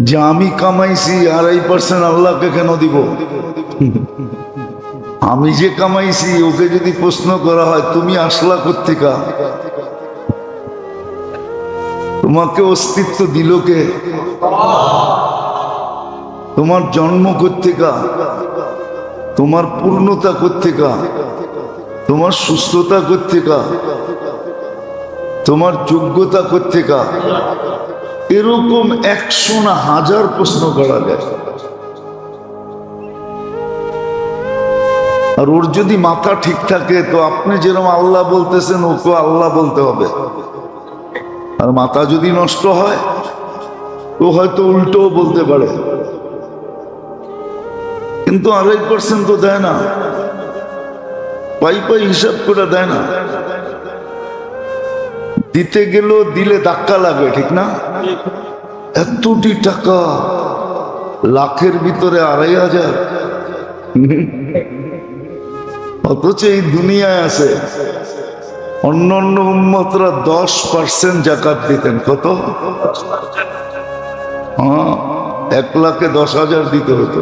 যে আমি কামাইছি 2.5% আল্লাহকে কেন দিব? আমি যে কামাইছি ওকে যদি প্রশ্ন করা হয় তুমি আসলা কোত্থেকা, তোমাকে অস্তিত্ব দিল কে, তোমার জন্ম কোত্থেকা, তোমার পূর্ণতা কোত্থেকা, তোমার সুস্থতা কোত্থেকা, তোমার যোগ্যতা কোত্থেকা, এরকম 100 না 1000 প্রশ্ন করা যায়। আর ওর যদি মাথা ঠিক থাকে তো আপনি যেরকম আল্লাহ বলতেছেন ওকে আল্লাহ বলতে হবে। আর মাথা যদি নষ্ট হয় ও হয়তো উল্টোও বলতে পারে, কিন্তু 2.5% তো দেয় না, পাই পাই হিসাব করে দেয় না। দিতে গেলেও দিলে ধাক্কা লাগে, ঠিক না? এতটি টাকা, লাখের ভিতরে 2,500, অথচ এই দুনিয়ায় আছে অন্য অন্য উম্মতরা 10% জাকাত দিতেন। কত? 1,10,000 দিতে হতো।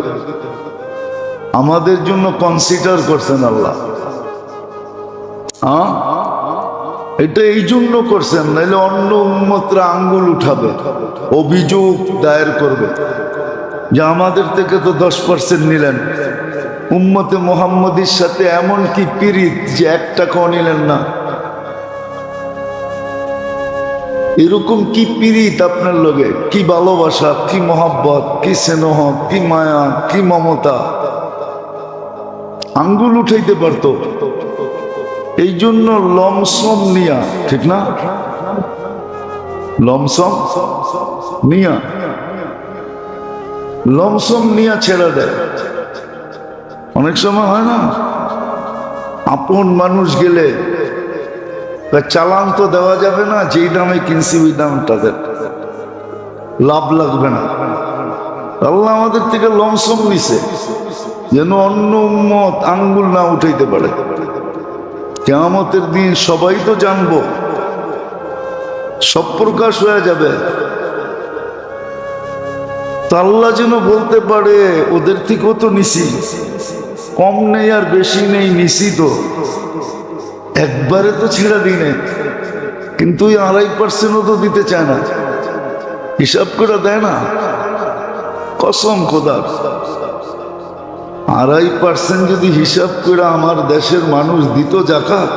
আমাদের জন্য কনসিডার করছেন আল্লাহ। এটা এই জন্য করছেন, নাহলে অন্য উম্মতরা আঙ্গুল উঠাবে, অভিযোগ দায়ের করবে যে আমাদের থেকে তো 10% নিলেন। উম্মতে মুহাম্মদীর সাথে এমন কি পীড়িত যে 1 টাকাও নিলেন না? এরকম কি পীড়িত আপনার লগে, কি ভালোবাসা, কি মহব্বত, কি স্নেহ, কি মায়া, কি মমতা, আঙ্গুল উঠাইতে পারতো। এই জন্য লমসম নিয়া, ঠিক না? লমসম নিয়া, লমসম নিয়া ছেড়ে দেয়। অনেক সময় হয় না, আপন মানুষ গেলে চালান তো দেওয়া যাবে না, যেই দামে কিনছি ওই দাম তাদের লাভ লাগবে না। আল্লাহ আমাদের থেকে লমসম নিছে যেন অন্য উম্মত আঙ্গুল না উঠাইতে পারে। কিয়ামতের দিন সবাই তো জানবো, সব প্রকাশ হয়ে যাবে। তো আল্লাহ যেন বলতে পারে ওদের থেকেও তো নিছি, কম নেই আর বেশি নেই, নিছি তো, একবারে তো ছেড়ে দিই নাই। কিন্তু ওই 2.5%ও তো দিতে চায় না, হিসাব করে দেয় না। কসম খোদার, 2.5% যদি হিসাব করে আমার দেশের মানুষ দিত জাকাত,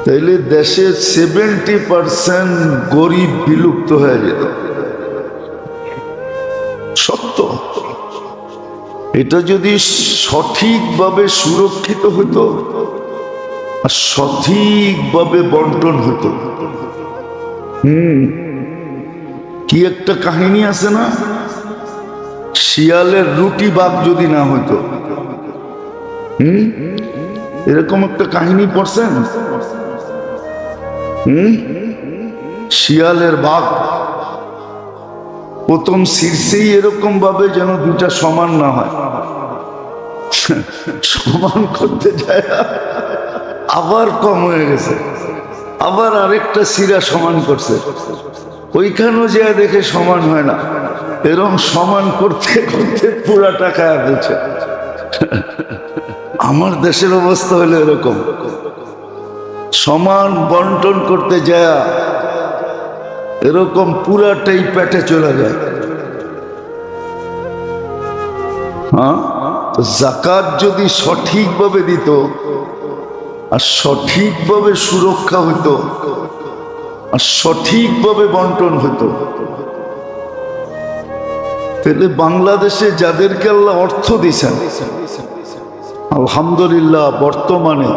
তাইলে দেশের 70% গরিব বিলুপ্ত হয়ে যেত। সত্য। এটা যদি সঠিকভাবে সুরক্ষিত হতো আর সঠিকভাবে বন্টন হতো। কি একটা কাহিনী আছে না, শিয়ালের রুটি ভাগ যদি না হইতো। এরকম একটা কাহিনী পড়ছেন? শিয়ালের ভাগ প্রথম শীর্ষেই এরকম ভাবে যেন দুটা সমান না হয়, সমান করতে যায় আবার কম হয়ে গেছে, আবার আরেকটা শিরা সমান করছে, ওইখানেও যে দেখে সমান হয় না। এরকম সমান করতে করতে পুরা টাকা বলছে। আমার দেশের অবস্থা হলো এরকম, সমান বন্টন করতে যায় এরকম পুরাটাই পেটে চলে যায়। যাকাত যদি সঠিকভাবে দিত আর সঠিকভাবে সুরক্ষা হতো আর সঠিকভাবে বন্টন হতো, তাহলে বাংলাদেশে যাদেরকে আল্লাহ অর্থ দিয়েছেন, আলহামদুলিল্লাহ, বর্তমানে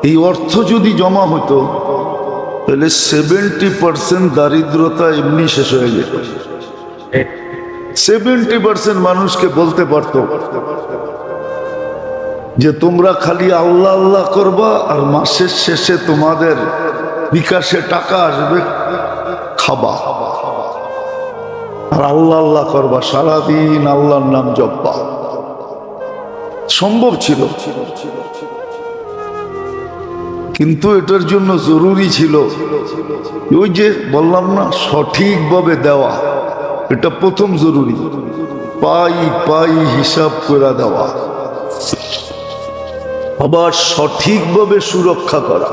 এই অর্থ যদি জমা হতো তাহলে 70% দারিদ্রতা এমনি শেষ হয়ে যেত। 70% মানুষকে বলতে পারত যে তোমরা খালি আল্লাহ আল্লাহ করবা আর মাসের শেষে তোমাদের বিকাশে টাকা আসবে, খাবা আর আল্লাহ আল্লাহ করবা, সারাদিন আল্লাহর নাম জপবা। সম্ভব ছিল, কিন্তু এটার জন্য জরুরি ছিল ওই যে বললাম না, সঠিকভাবে দেওয়া। এটা প্রথম জরুরি, পাই পাই হিসাব করে দেওয়া, আবার সঠিকভাবে সুরক্ষা করা,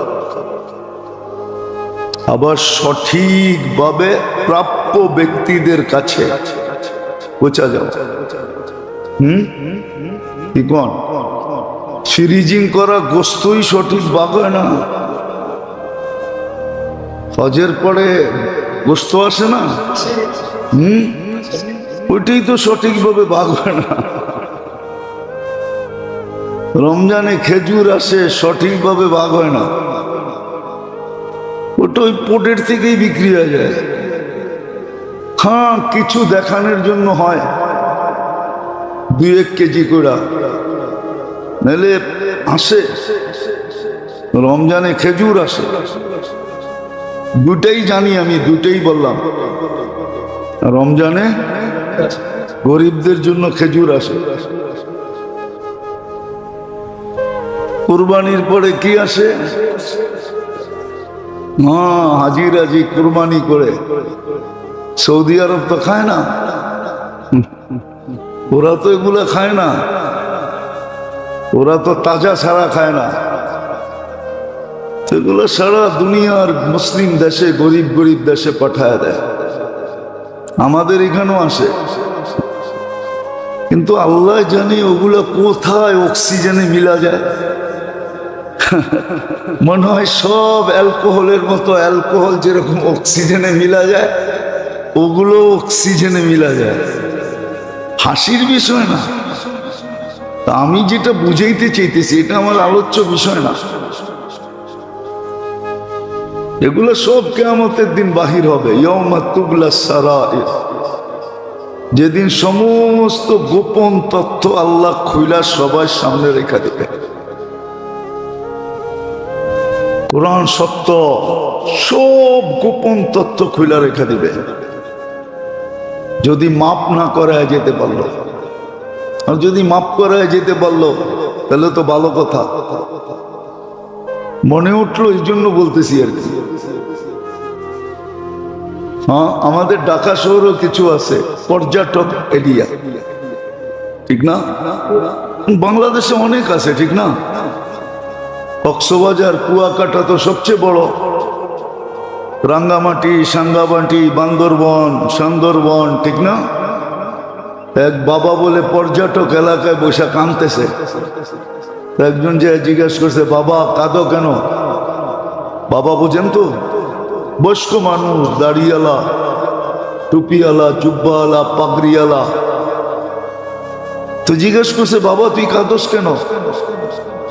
আবার সঠিকভাবে প্রাপ্য ব্যক্তিদের কাছে পৌঁছা যাওয়া। কি কোন ফ্রিজিং করা গোস্তই সঠিক ভাগ হয় না। হজের পরে গোস্ত আসে না, ওইটাই তো সঠিকভাবে ভাগ হয় না। রমজানে খেজুর আসে, সঠিকভাবে ভাগ হয় না, ওটা ওই পোটের থেকেই বিক্রি হয়ে যায়। হ্যাঁ, কিছু দেখানোর জন্য হয় 2-1 কেজি করে, নাহলে আসে রমজানে খেজুর আসে। দুটাই জানি আমি, দুটাই বললাম। রমজানে গরিবদের জন্য খেজুর আসে, কুরবানির পরে কি আসে? হ্যাঁ, হাজি কুরবানি করে। সৌদি আরব তো খায় না, ওরা তো এগুলা খায় না, ওরা তো তাজা ছাড়া খায় না। সেগুলো সারা দুনিয়ার মুসলিম দেশে, গরিব গরিব দেশে পাঠায় দেয়। আমাদের এখানেও আসে, কিন্তু আল্লাহ জানে ওগুলো কোথায় অক্সিজেনে মিলা যায়। মনে হয় সব অ্যালকোহলের মতো, অ্যালকোহল যেরকম অক্সিজেনে মিলা যায়, ওগুলো অক্সিজেনে মিলা যায়। হাসির বিষয় না, তা আমি যেটা বুঝাইতে চাইতেছি এটা আমার আলোচ্য বিষয় না। এগুলো সব কিয়ামতের দিন বাহির হবে। ইয়াউমা তুবলাস সারাইর, যেদিন সমস্ত গোপন তথ্য আল্লাহ খুইলা সবার সামনে রেখে দেবে। কোরআন সত্য, সব গোপন তথ্য খুইলা রেখে দিবে। যদি মাপ না করায় যেতে পারলো, আর যদি মাপ করায় যেতে পারলো তাহলে তো ভালো কথা। মনে উঠলো এই জন্য বলতেছি আর কি। হ্যাঁ, আমাদের ঢাকা শহরও কিছু আছে পর্যটক এরিয়া, ঠিক না? বাংলাদেশে অনেক আছে, ঠিক না? কক্সবাজার, কুয়াকাটা তো সবচেয়ে বড়, রাঙ্গামাটি, সাঙ্গামাটি, বান্দরবন, সুন্দরবন, ঠিক না? এক বাবা বলে পর্যটক এলাকায় বসে কাঁদতেছে। একজন যে জিজ্ঞাসা করছে, বাবা কাঁদো কেন? বাবা বুঝেন তো, বয়স্ক মানুষ, দাড়িওয়ালা, টুপিওয়ালা, জুব্বাওয়ালা, পাগড়িওয়ালা। তো জিজ্ঞেস করছে, বাবা তুই কাঁদোস কেন?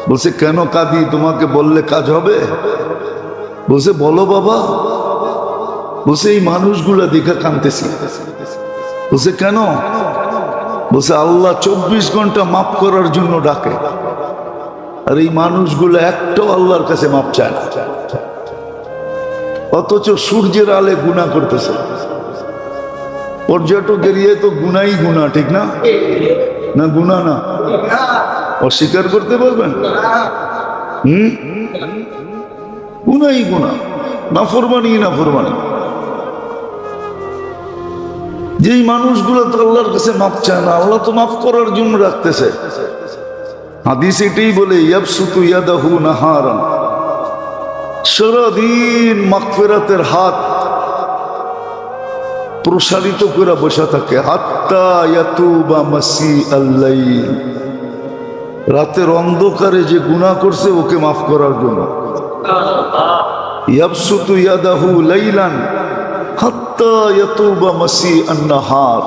বলছে, কেন কাঁদি? তোমাকে বললে কাজ হবে? বলছে, বলো বাবা। বলছে, এই মানুষগুলা দেখে কাঁদতেছি। বলছে, কেন? বলছে, আল্লাহ 24 ঘন্টা মাফ করার জন্য ডাকে, আর এই মানুষগুলো একটাও আল্লাহর কাছে মাপ চায় না, অথচ সূর্যের আলে গুনাহ করতেছে। পর্যটক এরিয়ায় তো গুনাই গুনাহ, ঠিক না? না গুনাহ না? অস্বীকার করতে পারবেন? গুনাই গুনাহ, নাফরমানি নাফরমানি। যেই মানুষগুলো তো আল্লাহর কাছে মাপ চায় না, আল্লাহ তো মাফ করার জন্য রাখতেছে। হাদিস এটাই বলে, ইয়াবসুতু ইয়াদাহু নাহারান, সারাদিন মাগফিরাতের হাত প্রসারিত করে বসে থাকে। হাত্তা ইয়াতুবা মাসিআল লাইল, রাতের অন্ধকারে যে গুনাহ করছে ওকে মাফ করার জন্য। ইয়াবসুতু ইয়াদাহু লাইলান হাত্তা ইয়াতুবা মাসিআন নাহার,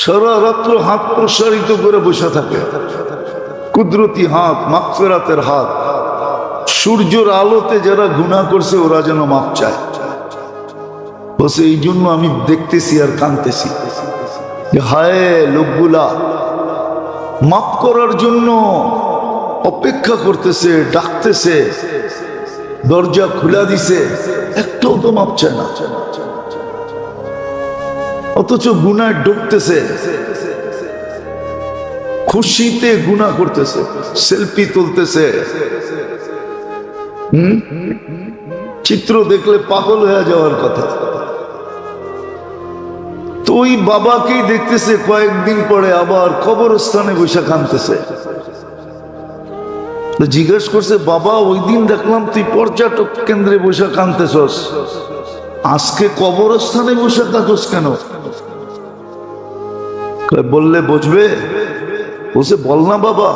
সারা রাত্র হাত প্রসারিত করে বসে থাকে। কুদরতি হাত, মাগফিরাতের হাত। সূর্যের আলোতে যারা গুনাহ করছে ওরা যেন মাপ চায়। বসে এই জন্য আমি দেখতেছি আর কাঁদতেছি যে হায়, লোকগুলা মাপ করার জন্য অপেক্ষা করতেছে, ডাকতেছে, দরজা খুলে দিছে, একটাও তো মাপ চায় না, অথচ গুনায় ডুবতেছে। খুশিতে গুনাহ করতেছে, সেলফি তুলতেছে, চিত্র দেখলে পাগল হয়ে যাওয়ার কথা। তো ওই বাবাকেই দেখতেছে কয়েকদিন পরে আবার কবরস্থানে বসে কাঁদতেছে। জিজ্ঞেস করছে, বাবা ওই দিন দেখলাম তুই পর্যটক কেন্দ্রে বসে কাঁদতেছস, আজকে কবরস্থানে বসে কাঁদছ কেন? বললে বুঝবে। বলছে বল না বাবা।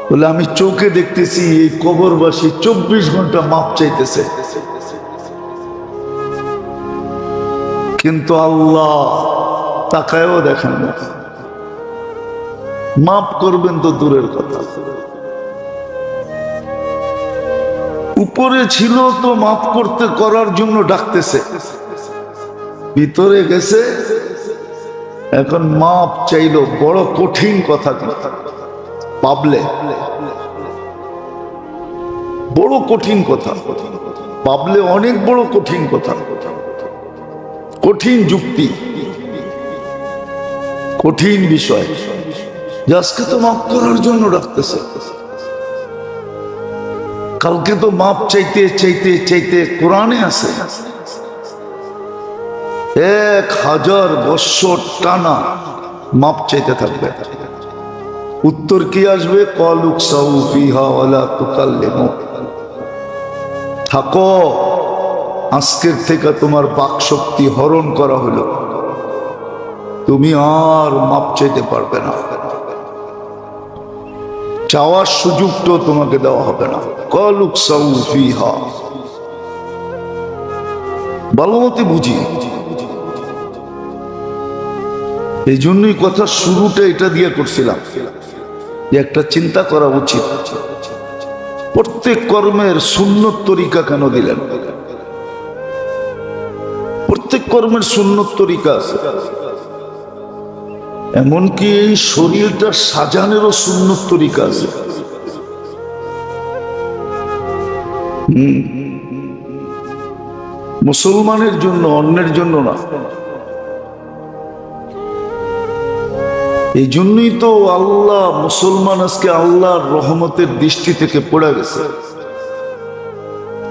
বলে আমি চোখে দেখতেছি এই কবরবাসী 24 ঘন্টা মাপ চাইতেছে, কিন্তু আল্লাহ তাকায়ও দেখেন না, মাপ করবেন তো দূরের কথা। উপরে ছিল তো মাপ করতে করার জন্য ডাকতেছে, ভিতরে গেছে এখন মাপ চাইলো, বড় কঠিন কথা। পাবলে বড় কঠিন কথা, পাবলে অনেক বড় কঠিন কথা, কঠিন যুক্তি, কঠিন বিষয়। আজকে তো মাপ করার জন্য ডাকতেছে, কালকে তো মাপ চাইতে চাইতে চাইতে কোরআনে আছে 1000 বছর টানা মাপ চাইতে থাকবে। উত্তর কি আসবে? কলুক সাউফিহা ওয়ালা তুকাল্লিমু, থাকো, আজকের থেকে তোমার বাক শক্তি হরণ করা হলো, তুমি আর মাপ চাইতে পারবে না, চাওয়ার সুযোগটাও তোমাকে দেওয়া হবে না। কলুক সাউফিহা, ভালো মতে বুঝি। এই জন্যই কথা শুরুটা এটা দিয়ে করছিলাম যে একটা চিন্তা করা উচিত, প্রত্যেক কর্মের সুন্নত তরিকা কেন দিলেন? প্রত্যেক কর্মের সুন্নত তরিকা আছে, এমনকি এই শরীরটা সাজানেরও সুন্নত তরিকা আছে। মুসলমানের জন্য, অন্যের জন্য না। এই জন্যই তো আল্লাহ, মুসলমান আজকে আল্লাহর রহমতের দৃষ্টি থেকে পড়ে গেছে।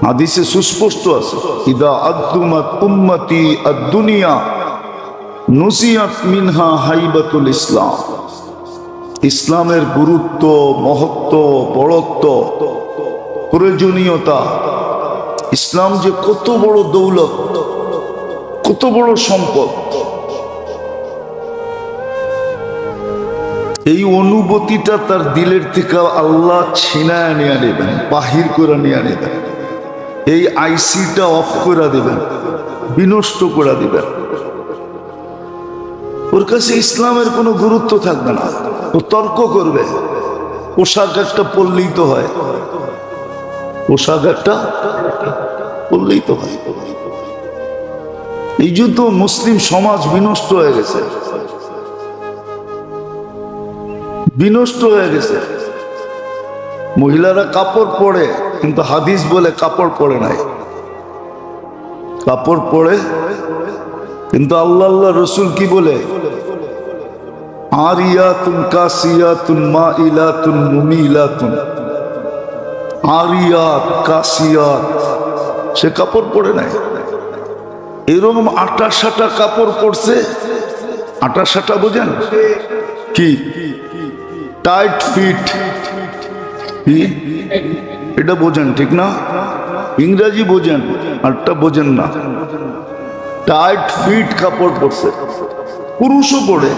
হাদিসে সুস্পষ্ট আছে, ইদা আদুমাত উম্মতি আদ-দুনিয়া নুসিয়াত মিনহা হাইবাতুল ইসলাম। ইসলামের গুরুত্ব, মহত্ব, বড়ত্ব, প্রয়োজনীয়তা, ইসলাম যে কত বড় দৌলত, কত বড় সম্পদ, এই অনুভূতিটা তার দিলের থেকে আল্লাহ ছিনায় নিয়ে নেবেন, বাহির করে নিয়ে নেবেন। এই আইসিটা অফ করে দেবেন, বিনষ্ট করে দিবেন। ওর কাছে ইসলামের কোনো গুরুত্ব থাকবে না, ও তর্ক করবে। পোশাক একটা পরলেই তো হয়, পোশাক একটা পরলেই তো হয়। এই জন্য মুসলিম সমাজ বিনষ্ট হয়ে গেছে, বিনষ্ট হয়ে গেছে। মহিলারা কাপড় পরে, কিন্তু হাদিস বলে কাপড় পরে নাই। কাপড় পরে, কিন্তু আল্লাহ আল্লাহ রসুল কি বলে? আরিয়াতুন কাসিয়াতুন মাইলাতুন মুমিলাতুন। আরিয়াত, কাসিয়াত, সে কাপড় পরে নাই। এরকম আটা সাটা কাপড় পরছে। আটা সাটা বোঝেন কি? টাইট ফিট, এটা বোঝেন ঠিক না? ইংরাজি বোঝেন, আরটা বোঝেন না। টাইট ফিট কাপড় পরছে, পুরুষও পরে,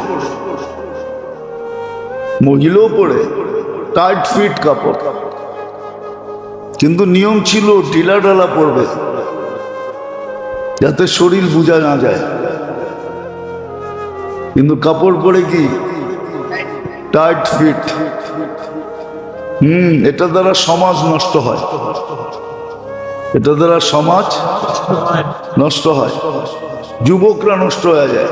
মহিলাও পরে টাইট ফিট কাপড়। কিন্তু নিয়ম ছিল ঢিলা ঢালা পরবে, যাতে শরীর বোঝা না যায়। কিন্তু কাপড় পরে কি টাইট ফিট। এটা দ্বারা সমাজ নষ্ট হয়, এটা দ্বারা সমাজ নষ্ট হয়, যুবকরা নষ্ট হয়ে যায়,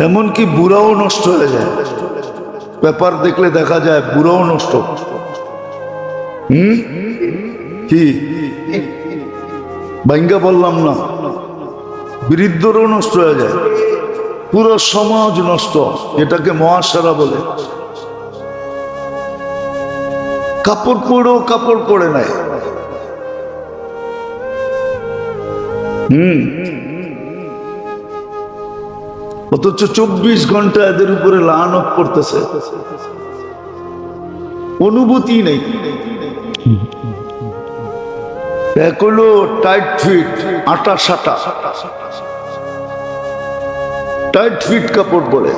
এমনকি বুড়াও নষ্ট হয়ে যায়। পেপার দেখলে দেখা যায় বুড়াও নষ্ট। কি ভাঙ্গা বললাম না, বৃদ্ধরও নষ্ট হয়ে যায়। পুরো সমাজ নষ্ট, এটাকে মহাসারা বলে। কাপড় পরেও কাপড় পরে নাই। অথচ 24 ঘন্টা এদের উপরে লানত করতেছে, অনুভূতি নেই। এক হলো টাইট ফিট, আটা সাটা টাইট ফিট কাপড় পরে,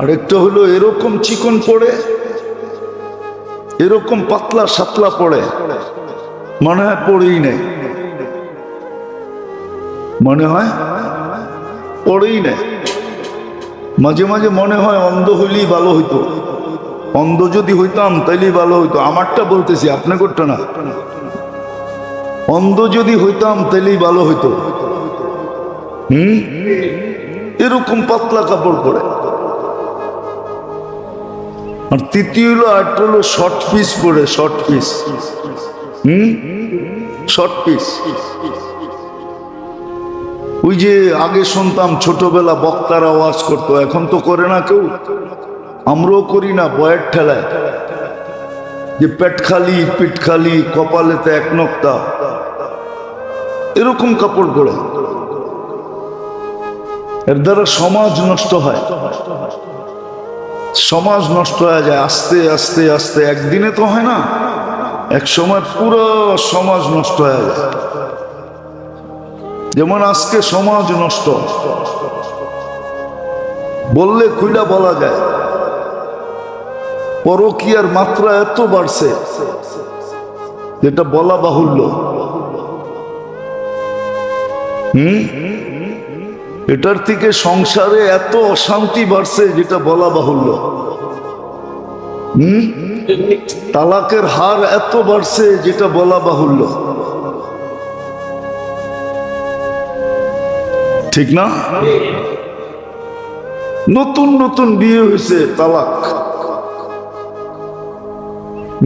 আরেকটা হলো এরকম চিকন পরে, এরকম পাতলা সাতলা পড়ে, মনে হয় পড়েই নেই, মনে হয় পড়েই নেই। মাঝে মাঝে মনে হয় অন্ধ হইলেই ভালো হইতো, অন্ধ যদি হইতাম তাইলেই ভালো হইতো। আমারটা বলতেছি, আপনি করতে না। অন্ধ যদি হইতাম তাইলেই ভালো হইতো। এরকম পাতলা কাপড় পরে। আর তৃতীয় হলো আরেকটা হলো শর্ট পিস পরে, শর্ট পিস। Short piece. ওই যে আগে শুনতাম ছোটবেলা বক্তারা ওয়াজ করতো, এখন তো করে না কেউ, আমরাও করি না, বয়ের ঠেলায়, যে পেট খালি পিঠ খালি, কপালেতে এক নক্তা, এরকম কাপড় পরে। এর দ্বারা সমাজ নষ্ট হয়, সমাজ নষ্ট হয়ে যায় আস্তে আস্তে আস্তে। একদিনে তো হয় না, এক সময় পুরো সমাজ নষ্ট হয়ে যায়। যেমন আজকে সমাজ নষ্ট, বললে খুইলা বলা যায়। পরকীয়ার মাত্রা এত বাড়ছে যেটা বলা বাহুল্য। এটার থেকে সংসারে এত অশান্তি বাড়ছে যেটা বলা বাহুল্য। তালাকের হার এত বাড়ছে যেটা বলা বাহুল্য, ঠিক না? নতুন নতুন বিয়ে হয়েছে, তালাক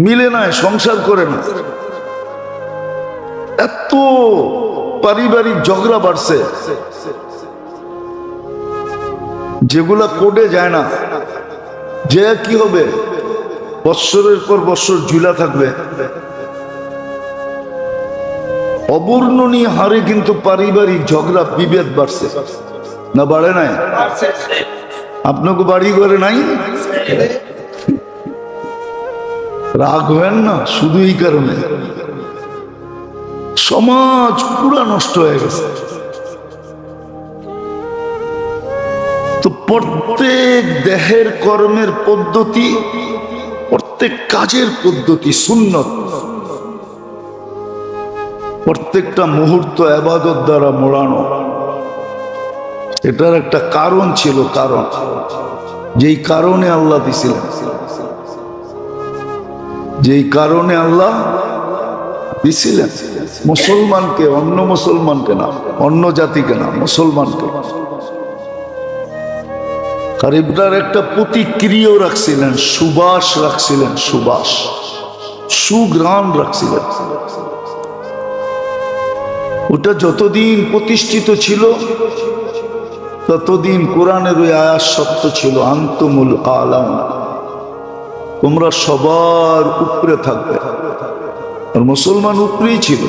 মিলে নাই, সংসার করে না, এত পারিবারিক ঝগড়া বাড়ছে যেগুলা কোডে যায় না। যে কি হবে, বৎসরের পর বৎসর ঝুলা থাকবে। অবর্ণনীয় হারে কিন্তু পারিবারিক ঝগড়া বিভেদ বাড়ছে, না বাড়ে নাই? আপনাকে বাড়ি করে নাই? রাগ হবেন না, শুধু এই কারণে সমাজ পুরা নষ্ট হয়ে গেছে। তো প্রত্যেক দেহের কর্মের পদ্ধতি, প্রত্যেক কাজের পদ্ধতি সুন্নত, প্রত্যেকটা মুহূর্ত ইবাদত দ্বারা মোড়ানো। এটার একটা কারণ ছিল, কারণ যেই কারণে আল্লাহ দিছিলেন, যেই কারণে আল্লাহ দিছিলেন মুসলমানকে, অন্য মুসলমানকে না, অন্য জাতিকে না, মুসলমানকে। আর এটার একটা প্রতিক্রিয়াও রাখছিলেন, সুবাস রাখছিলেন, সুবাস, সুঘ্রাণ রাখছিলেন। ওটা যতদিন প্রতিষ্ঠিত ছিল ততদিন কোরআনের ওই আয়াত সত্য ছিল, আনতুমুল আলাম, তোমরা সবার উপরে থাকবে। আর মুসলমান উপরেই ছিল,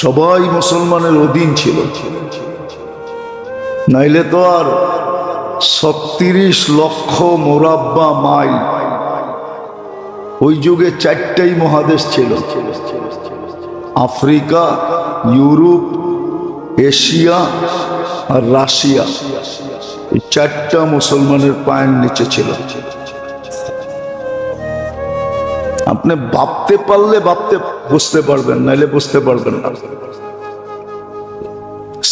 সবাই মুসলমানের অধীন ছিল। নাইলে তো আর 36 লক্ষ মোরাব্বা মাইল, ওই যুগে 4টাই মহাদেশ ছিল, আফ্রিকা, ইউরোপ, এশিয়া আর রাশিয়া। এই 4টা মুসলমানের পায়ের নিচে ছিল। আপনি ভাবতে পারলে বুঝতে পারবেন, নাইলে বুঝতে পারবেন না।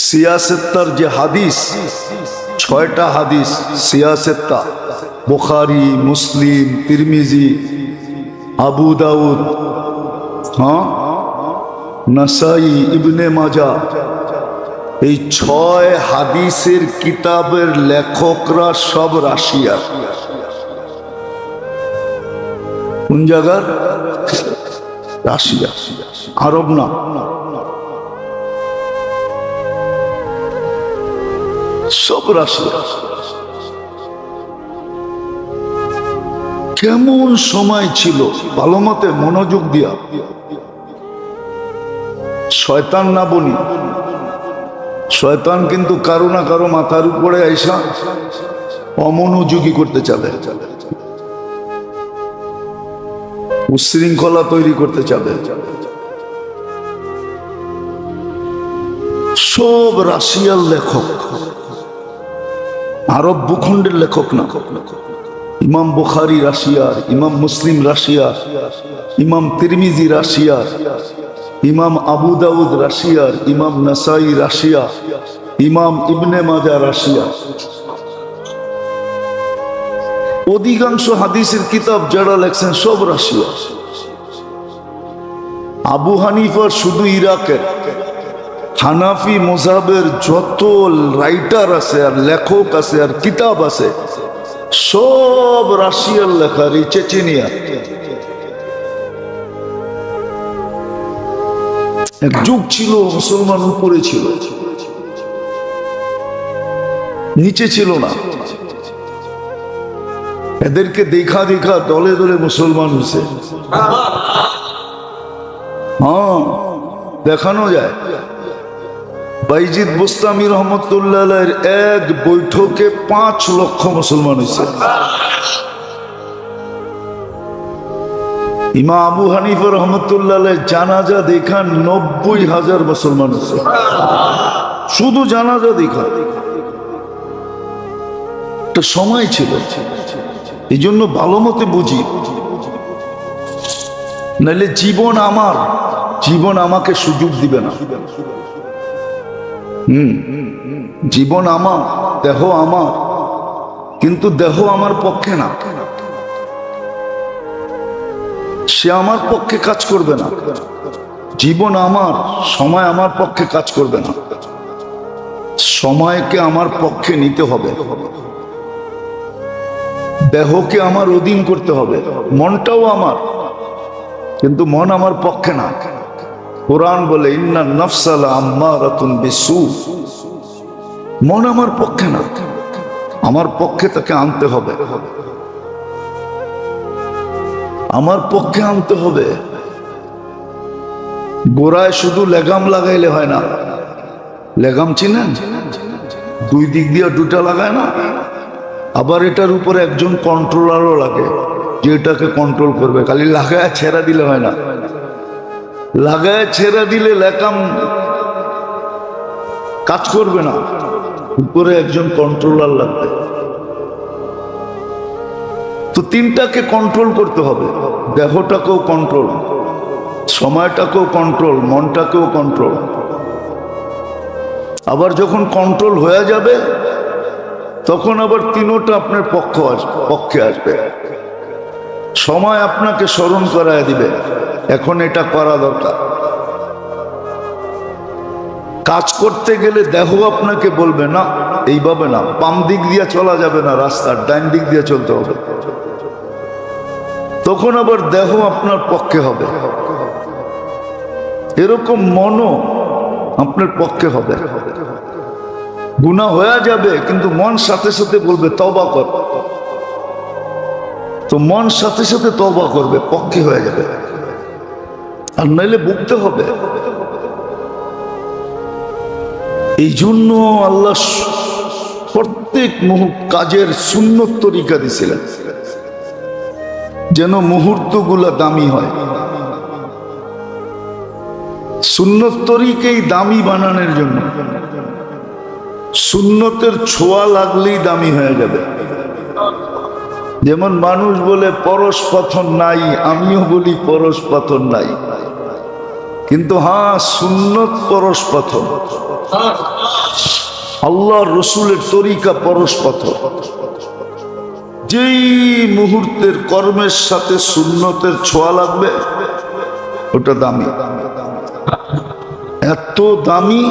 সিয়াসেত্তার যে হাদিস, 6টা হাদিস সিয়াসেত্তা, বুখারী, মুসলিম, তিরমিজি, আবু দাউদ, নাসাই, ইবনে মাজাহ, এই 6 হাদিসের কিতাবের লেখকরা সব রাশিয়ার। কোন জায়গার? রাশিয়া, আরব না। সব রাশিয়া। কেমন সময় ছিল, ভালো মতে মনোযোগ দিয়া, শয়তান না বলি, শয়তান কিন্তু কারো না কারো মাথার উপরে আইসা অমনোযোগী করতে চাবে, উশৃঙ্খলা তৈরি করতে চাবে। সব রাশিয়ার লেখক, আরব ভূখণ্ডের লেখক না। ইমাম বুখারী রাশিয়ার, ইমাম মুসলিম রাশিয়ার, ইমাম তিরমিজি রাশিয়ার, ইমাম আবু দাউদ রাশিয়ার, ইমাম নাসাই রাশিয়া, ইমাম ইবনে মাজা রাশিয়া। অধিকাংশ হাদিসের কিতাব যারা লেখছেন সব রাশিয়া। আবু হানিফার শুধু ইরাকের। হানাফি মযহাবের যত রাইটার আছে আর লেখক আছে আর কিতাব আছে সব রাশিয়ার লেখা, চেচেনিয়া। এক যুগ ছিল মুসলমান উপরে ছিল, নিচে ছিল না। এদেরকে দেখা দেখা দলে দলে মুসলমান হয়েছে। হ্যাঁ, দেখানো যায়। বাইজিদ বুস্তামি রহমতুল্লাহ এক বৈঠকে 5 লক্ষ মুসলমান হয়েছে। ইমাম আবু হানিফা রহমতুল্লাহ জানাজা দেখা 90,000 মুসলমান হয়েছে, শুধু জানাজা দেখা। একটা সময় ছিল, এই জন্য ভালো মতে বুঝি, নাহলে জীবন আমার, জীবন আমাকে সুযোগ দিবে না। জীবন আমার, দেহ আমার, কিন্তু দেহ আমার পক্ষে না, সে আমার পক্ষে কাজ করবে না। জীবন আমার, সময় আমার পক্ষে কাজ করবে না। সময়কে আমার পক্ষে নিতে হবে, দেহকে আমার অধীন করতে হবে। মনটাও আমার, কিন্তু মন আমার পক্ষে না। কোরআন বলে ইন্না নাফসা লাআম্মারাতুন বিসু, মন আমার পক্ষে না, আমার পক্ষে তাকে আনতে হবে, আমার পক্ষে আনতে হবে। গোড়ায় শুধু লেগাম লাগাইলে হয় না। লেগাম চিনেন? 2 দিক দিয়ে 2টা লাগায় না। আবার এটার উপরে একজন কন্ট্রোলারও লাগে, যে এটাকে কন্ট্রোল করবে। খালি লাগায় ছেড়া দিলে হয় না। লাগায় ছেড়ে দিলে লেগাম কাজ করবে না, উপরে একজন কন্ট্রোলার লাগবে। তো 3টাকে কন্ট্রোল করতে হবে, দেহটাকেও কন্ট্রোল, সময়টাকেও কন্ট্রোল, মনটাকেও কন্ট্রোল। আবার যখন কন্ট্রোল হয়ে যাবে তখন আবার 3টা আপনার পক্ষে আসবে। সময় আপনাকে স্মরণ করায় দিবে এখন এটা করা দরকার। কাজ করতে গেলে দেহ আপনাকে বলবে না, এইভাবে না, বাম দিক দিয়ে চলা যাবে না, রাস্তার ডান দিক দিয়ে চলতে হবে। তখন আবার দেহ আপনার পক্ষে হবে। এরকম মনও আপনার পক্ষে হবে। গুনাহ হয়ে যাবে কিন্তু মন সাথে সাথে বলবে তওবা কর, তো মন সাথে সাথে তওবা করবে, পক্ষে হয়ে যাবে। আর নাইলে ভুগতে হবে। এই জন্য আল্লাহ প্রত্যেক কাজের সুন্নত তরিকা দিয়েছিলেন যেন মুহূর্তগুলো দামি হয়। সুন্নত তরিকাই দামি বানানোর জন্য। সুন্নতের ছোঁয়া লাগলেই দামি হয়ে যাবে। যেমন মানুষ বলে পরশ পাথর নাই, আমিও বলি পরশ পাথর নাই, কিন্তু হ্যাঁ সুন্নত পরশ পাথর। আল্লাহর রসুলের তরিকা পরশ পাথর। যেই মুহূর্তের কর্মের সাথে সুন্নতের ছোঁয়া লাগবে ওটা দামি, এত দামি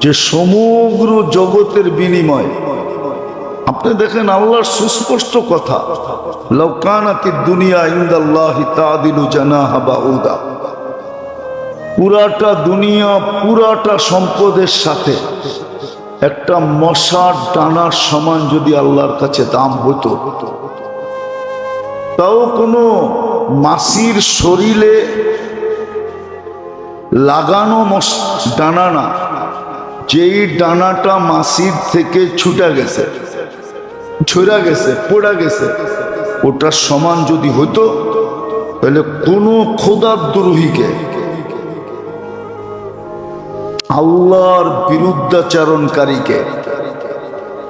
যে সমগ্র জগতের বিনিময়। আপনি দেখেন আল্লাহর সুস্পষ্ট কথা, লাউ কানাতিদ দুনিয়া ইনদাল্লাহি তাদিলু জানাহা বাউদা। পুরাটা দুনিয়া, পুরাটা সম্পদের সাথে একটা মশার ডানার সমান যদি আল্লাহর কাছে দাম হতো, তাও কোনো মাসির শরীরে লাগানো ডানা না, যেই ডানাটা মাসির থেকে ছুটা গেছে, ছড়া গেছে, পড়া গেছে, ওটার সমান যদি হতো, তাহলে কোনো খোদাদ্রোহীকে, আল্লাহর বিরুদ্ধাচরণকারীকে,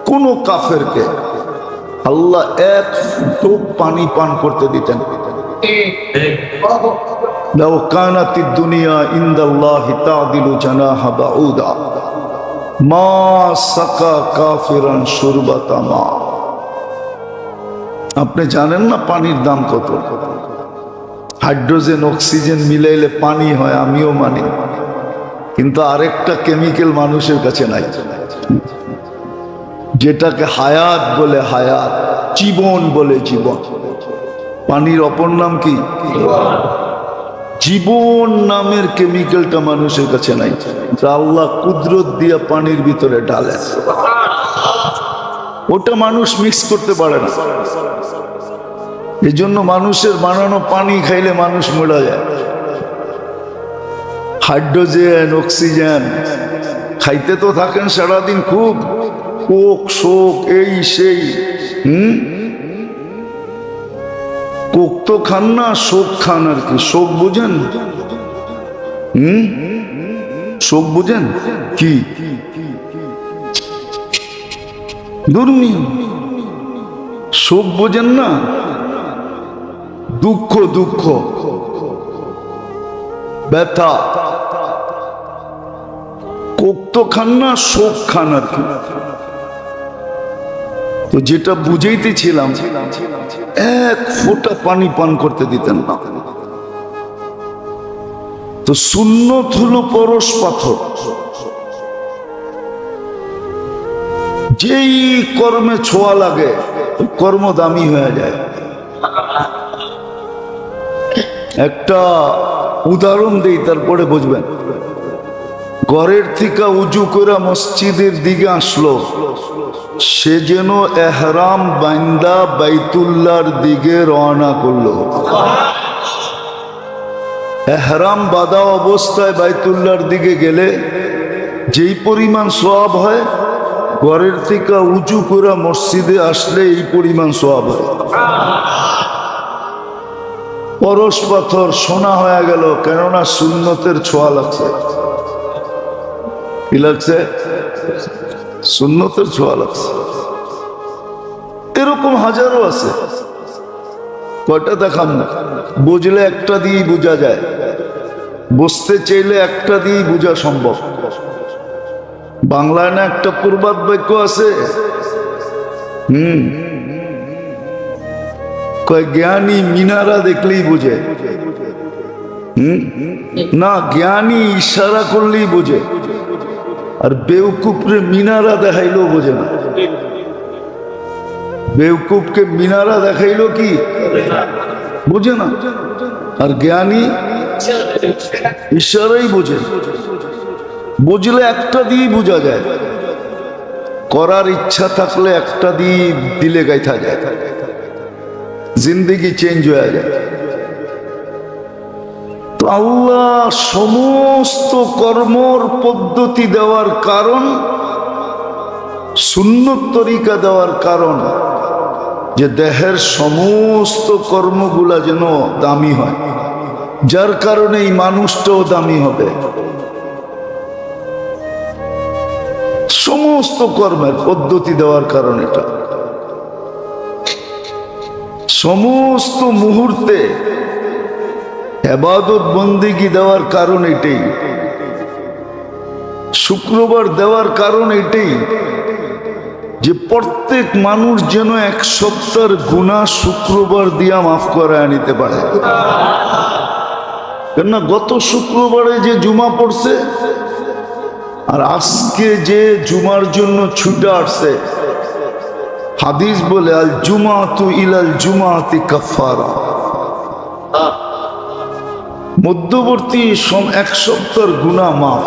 কোন কাফেরকে আল্লাহ এক টোপ পানি পান করতে দিতেন। লাউ কানাতিদ দুনিয়া ইনদাল্লাহি তাদিলু জানাহা বাউদা মা সাকা কাফিরান শুরবাতা মা। আপনি জানেন না পানির দাম কত? হাইড্রোজেন অক্সিজেন মিলাইলে পানি হয়, আমিও মানি, কিন্তু আরেকটা কেমিক্যাল মানুষের কাছে নাই, যেটাকে হায়াত বলে, হায়াত, জীবন বলে, জীবন। পানির অপর নাম কি? জীবন নামের কেমিক্যালটা মানুষের কাছে নাই, আল্লাহ কুদরত দিয়া পানির ভিতরে ঢালে, ওটা মানুষ মিক্স করতে পারে না। এই জন্য মানুষের বানানো পানি খাইলে মানুষ মরে যায়। হাইড্রোজেন অক্সিজেন খাইতে তো থাকেন সারাদিন, খুব কোক শোক এই সেই, কোক তো খান না, শোক খান আর কি। শোক বুঝেন? শোক বুঝেন কি? দুর্মি শোক বোঝেন না? দুঃখ, দুঃখ, ব্যথা। কোক তো খান না, শোক খান আর কি। তো যেটা বুঝাইতেছিলাম, এক ফোঁটা পানি পান করতে দিতেন না। তো সুন্নত হলো পরশ পাথর, যেই কর্মে ছোঁয়া লাগে কর্ম দামি হয়ে যায়। একটা উদাহরণ দেই, তারপরে বুঝবেন। ঘরের থেকে উজু করে মসজিদের দিকে আসলো, সে যেন এহরাম বান্দা বাইতুল্লাহর দিকে রওনা করলো। এহরাম বাঁধা অবস্থায় বাইতুল্লাহর দিকে গেলে যেই পরিমাণ সওয়াব হয়, ঘরের থেকে উঁচু করে মসজিদে আসলে এই পরিমাণ সওয়াব হয়। পরশ পাথর সোনা হয়ে গেল, কেননা সুন্নতের ছোঁয়া লাগছে। কি লাগছে? সুন্নতের ছোঁয়া লাগছে। এরকম হাজারো আছে, কয়টা দেখাম না। বুঝলে একটা দিয়েই বোঝা যায়, বুঝতে চাইলে একটা দিয়েই বোঝা সম্ভব। বাংলায় না একটা প্রবাদ বাক্য আছে, কয় জ্ঞানী মিনারা দেখলেই বোঝে। না, জ্ঞানী ইশারা করলেই বোঝে, আর বেউকুফরে মিনারা দেখাইলেও বোঝে না। বেউকুফকে মিনারা দেখাইলো কি বোঝে না, আর জ্ঞানী ইশারাই বোঝে। বুঝলে একটা দিয়ে বোঝা যায়, করার ইচ্ছা থাকলে একটা দিয়ে দিলে গাইথা যায়, জিন্দেগি চেঞ্জ হয়ে যায়। তো আল্লাহ সমস্ত কর্মর পদ্ধতি দেওয়ার কারণ, সুন্নত তরিকা দেওয়ার কারণ, যে দেহের সমস্ত কর্মগুলা যেন দামি হয়, যার কারণে এই মানুষটাও দামি হবে। সমস্ত কর্মের পদ্ধতি দেওয়ার কারণ এটা, সমস্ত মুহূর্তে ইবাদত বন্দেগী দেওয়ার কারণ এটাই, শুক্রবার দেওয়ার কারণ এটাই, যে প্রত্যেক মানুষ যেন এক সপ্তাহের গুনাহ শুক্রবার দিয়া মাফ করায় নিতে পারে। কেননা গত শুক্রবারে যে জুমা পড়ছে আর আজকে যে জুমার জন্য ছুটে আসছে, হাদিস বলে আল জুমাতু ইলাল জুমাতি কাফারা, মধ্যবর্তী এক সপ্তাহের গুনাহ মাফ।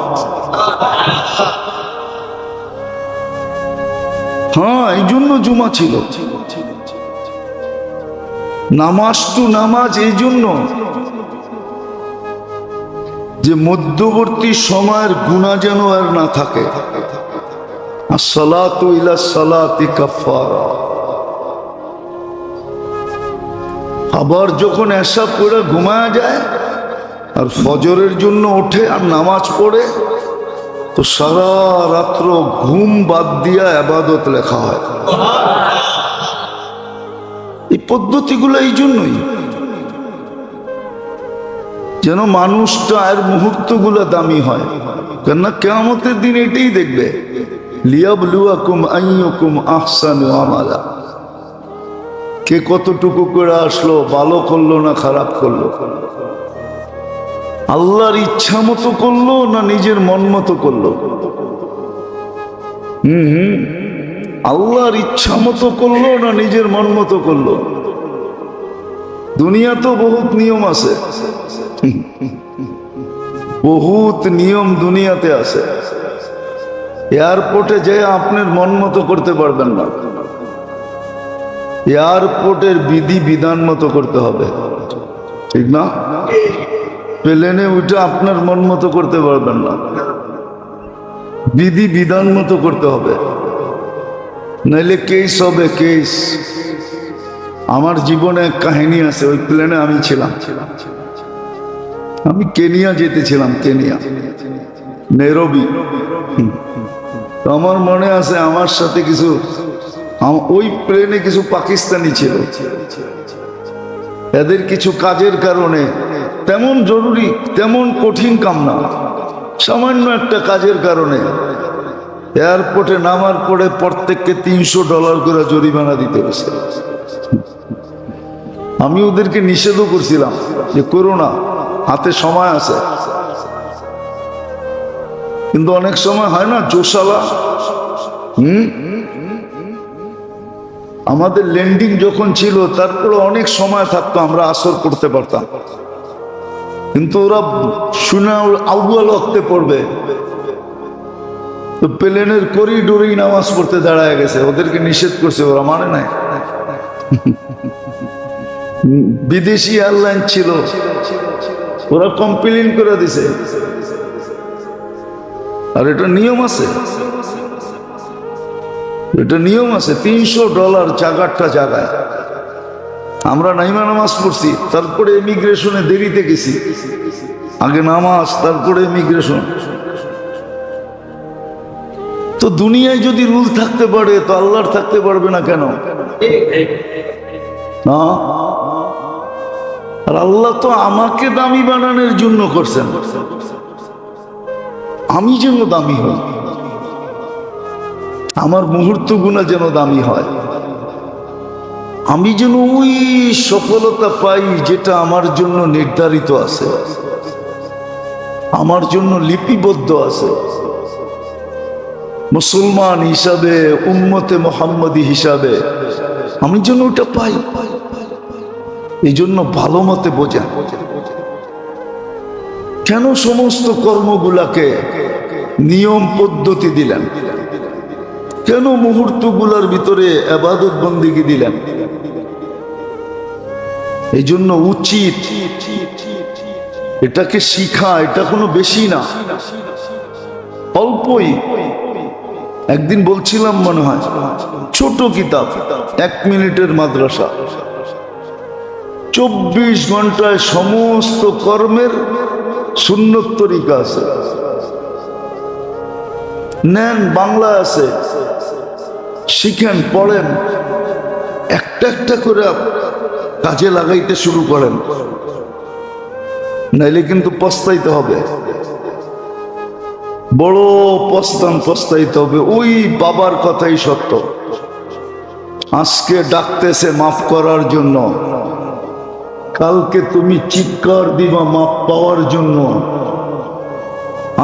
হ্যাঁ, এই জন্য জুমা ছিল। নামাজ টু নামাজ এই জন্য যে মধ্যবর্তী সময়ের গুনাহ যেন আর না থাকে। আসসালাতু ইলা সালাতি কাফারা। আবার যখন এসা পড়ে ঘুমায়া যায় আর ফজরের জন্য ওঠে আর নামাজ পড়ে, তো সারা রাত্র ঘুম বাদ দিয়া ইবাদত লেখা হয়। এই পদ্ধতিগুলো এই জন্যই যেন মানুষটা আর মুহূর্তগুলো দামি হয়। কেননা কিয়ামতের দিন এটাই দেখবে, লিয়াবলুয়াকুম আইয়ুকুম আহসানু আমালা। কে কতটুকু করে আসলো, ভালো করলো না খারাপ করলো, আল্লাহর ইচ্ছা মতো করলো না নিজের মন মতো করলো। আল্লাহর ইচ্ছা মতো করলো না নিজের মন মতো করলো। দুনিয়া তো বহুত নিয়ম আছে, বহুত নিয়ম দুনিয়াতে আছে। এয়ারপোর্টে যে আপনার মন মতো করতে পারবেন না, এয়ারপোর্টের বিধি বিধান মতো করতে হবে, ঠিক না? প্লেনে উঠে আপনার মন মতো করতে পারবেন না, বিধি বিধান মতো করতে হবে, নাইলে কেস হবে কেস। আমার জীবনে এক কাহিনী আছে, ওই প্লেনে আমি ছিলাম, আমি কেনিয়া যেতেছিলাম, কেনিয়া নেরোবি। তো আমার মনে আছে আমার সাথে কিছু, ওই প্লেনে কিছু পাকিস্তানি ছিল। এদের কিছু কাজের কারণে, তেমন জরুরি তেমন কঠিন কাম না, সামান্য একটা কাজের কারণে এয়ারপোর্টে নামার পরে প্রত্যেককে $300 করে জরিমানা দিতে হয়েছে। আমি ওদেরকে নিষেধও করছিলাম যে করো না, হাতে সময় আছে। কিন্তু অনেক সময় হয় না জোশালা। আমাদের ল্যান্ডিং যখন ছিল তারপরে অনেক সময় থাকতো, আমরা আসর করতে পারতাম। কিন্তু ওরা শুনে আউয়াল ওয়াক্তে পড়বে, তো প্লেনের করিডোরেই নামাজ পড়তে দাঁড়ায় গেছে। ওদেরকে নিষেধ করছে, ওরা মানে নাই। বিদেশি এয়ারলাইন ছিল, ওরা কমপ্লেইন করে দিছে। আর এটা নিয়ম আছে, এটা নিয়ম আছে। $300 জায়গাটা জায়গায়। আমরা নাইমা নামাজ পড়ছি, তারপরে ইমিগ্রেশনে দেরিতে গেছি, আগে নামাজ তারপরে ইমিগ্রেশন। তো দুনিয়ায় যদি রুল থাকতে পারে তো আল্লাহর থাকতে পারবে না কেন? না, আর আল্লাহ তো আমাকে দামি বানানোর জন্য করছেন, আমি যেন দামি হই, আমার মুহূর্তগুলো যেন দামি হয়, আমি যেন ওই সফলতা পাই যেটা আমার জন্য নির্ধারিত আছে, আমার জন্য লিপিবদ্ধ আছে। মুসলমান হিসাবে, উম্মতে মুহাম্মদী হিসাবে আমি যেন ওটা পাই। এই জন্য ভালো মতে বোঝেন কেন সমস্ত কর্মগুলাকে নিয়ম পদ্ধতি দিলেন, কেন মুহূর্তগুলোর ভিতরে ইবাদত বন্দেগী দিলেন। এই জন্য উচিত এটাকে শিখা, এটা কোনো বেশি না, অল্পই। একদিন বলছিলাম মনে হয়, ছোট কিতাব 1 মিনিটের মাদ্রাসা, 24 ঘন্টায় সমস্ত কর্মের সুন্নত তরিকা আছে। নেন, বাংলা আছে, শিখেন, পড়েন, একটা একটা করে কাজে লাগাইতে শুরু করেন, নাইলে কিন্তু পস্তাইতে হবে, বড় পস্তাইতে হবে। ওই বাবার কথাই সত্য, আজকে ডাকতেছে মাফ করার জন্য, কালকে তুমি চিৎকার দিবা মাপ পাওয়ার জন্য।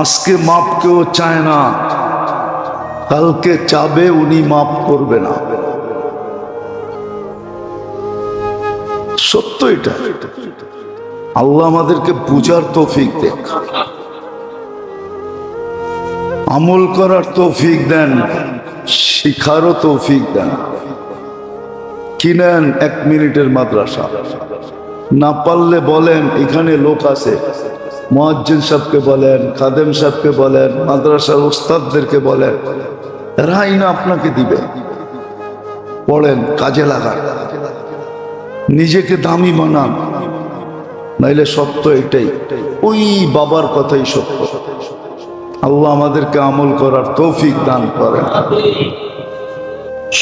আজকে মাপ কেউ চায় না, কালকে চাবে উনি মাপ করবে না। সত্য এটা। আল্লাহ আমাদেরকে বুঝার তৌফিক দেন, আমল করার তৌফিক দেন। শিখারও তৌফিক দেন। কিনেন 1 মিনিটের মাদ্রাসা, না পারলে বলেন এখানে লোক আছে, মুয়াজ্জিন সাহেবকে বলেন, খাদেম সাহেবকে বলেন, মাদ্রাসার উস্তাদদেরকে বলেন, এরাই না আপনাকে দিবে। পড়েন, কাজে লাগান, নিজেকে দামি বানান, নাইলে সত্য এটাই, ওই বাবার কথাই সত্য। আল্লাহ আমাদেরকে আমল করার তৌফিক দান করেন।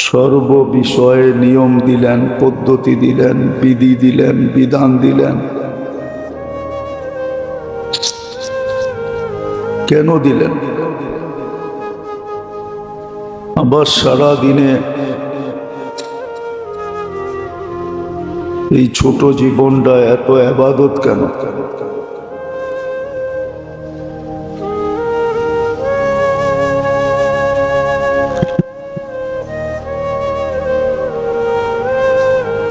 সর্ব বিষয়ে নিয়ম দিলেন, পদ্ধতি দিলেন, বিধি দিলেন, বিধান দিলেন। কেন দিলেন? আবার সারা দিনে এই ছোট জীবনটা এত ইবাদত কেন?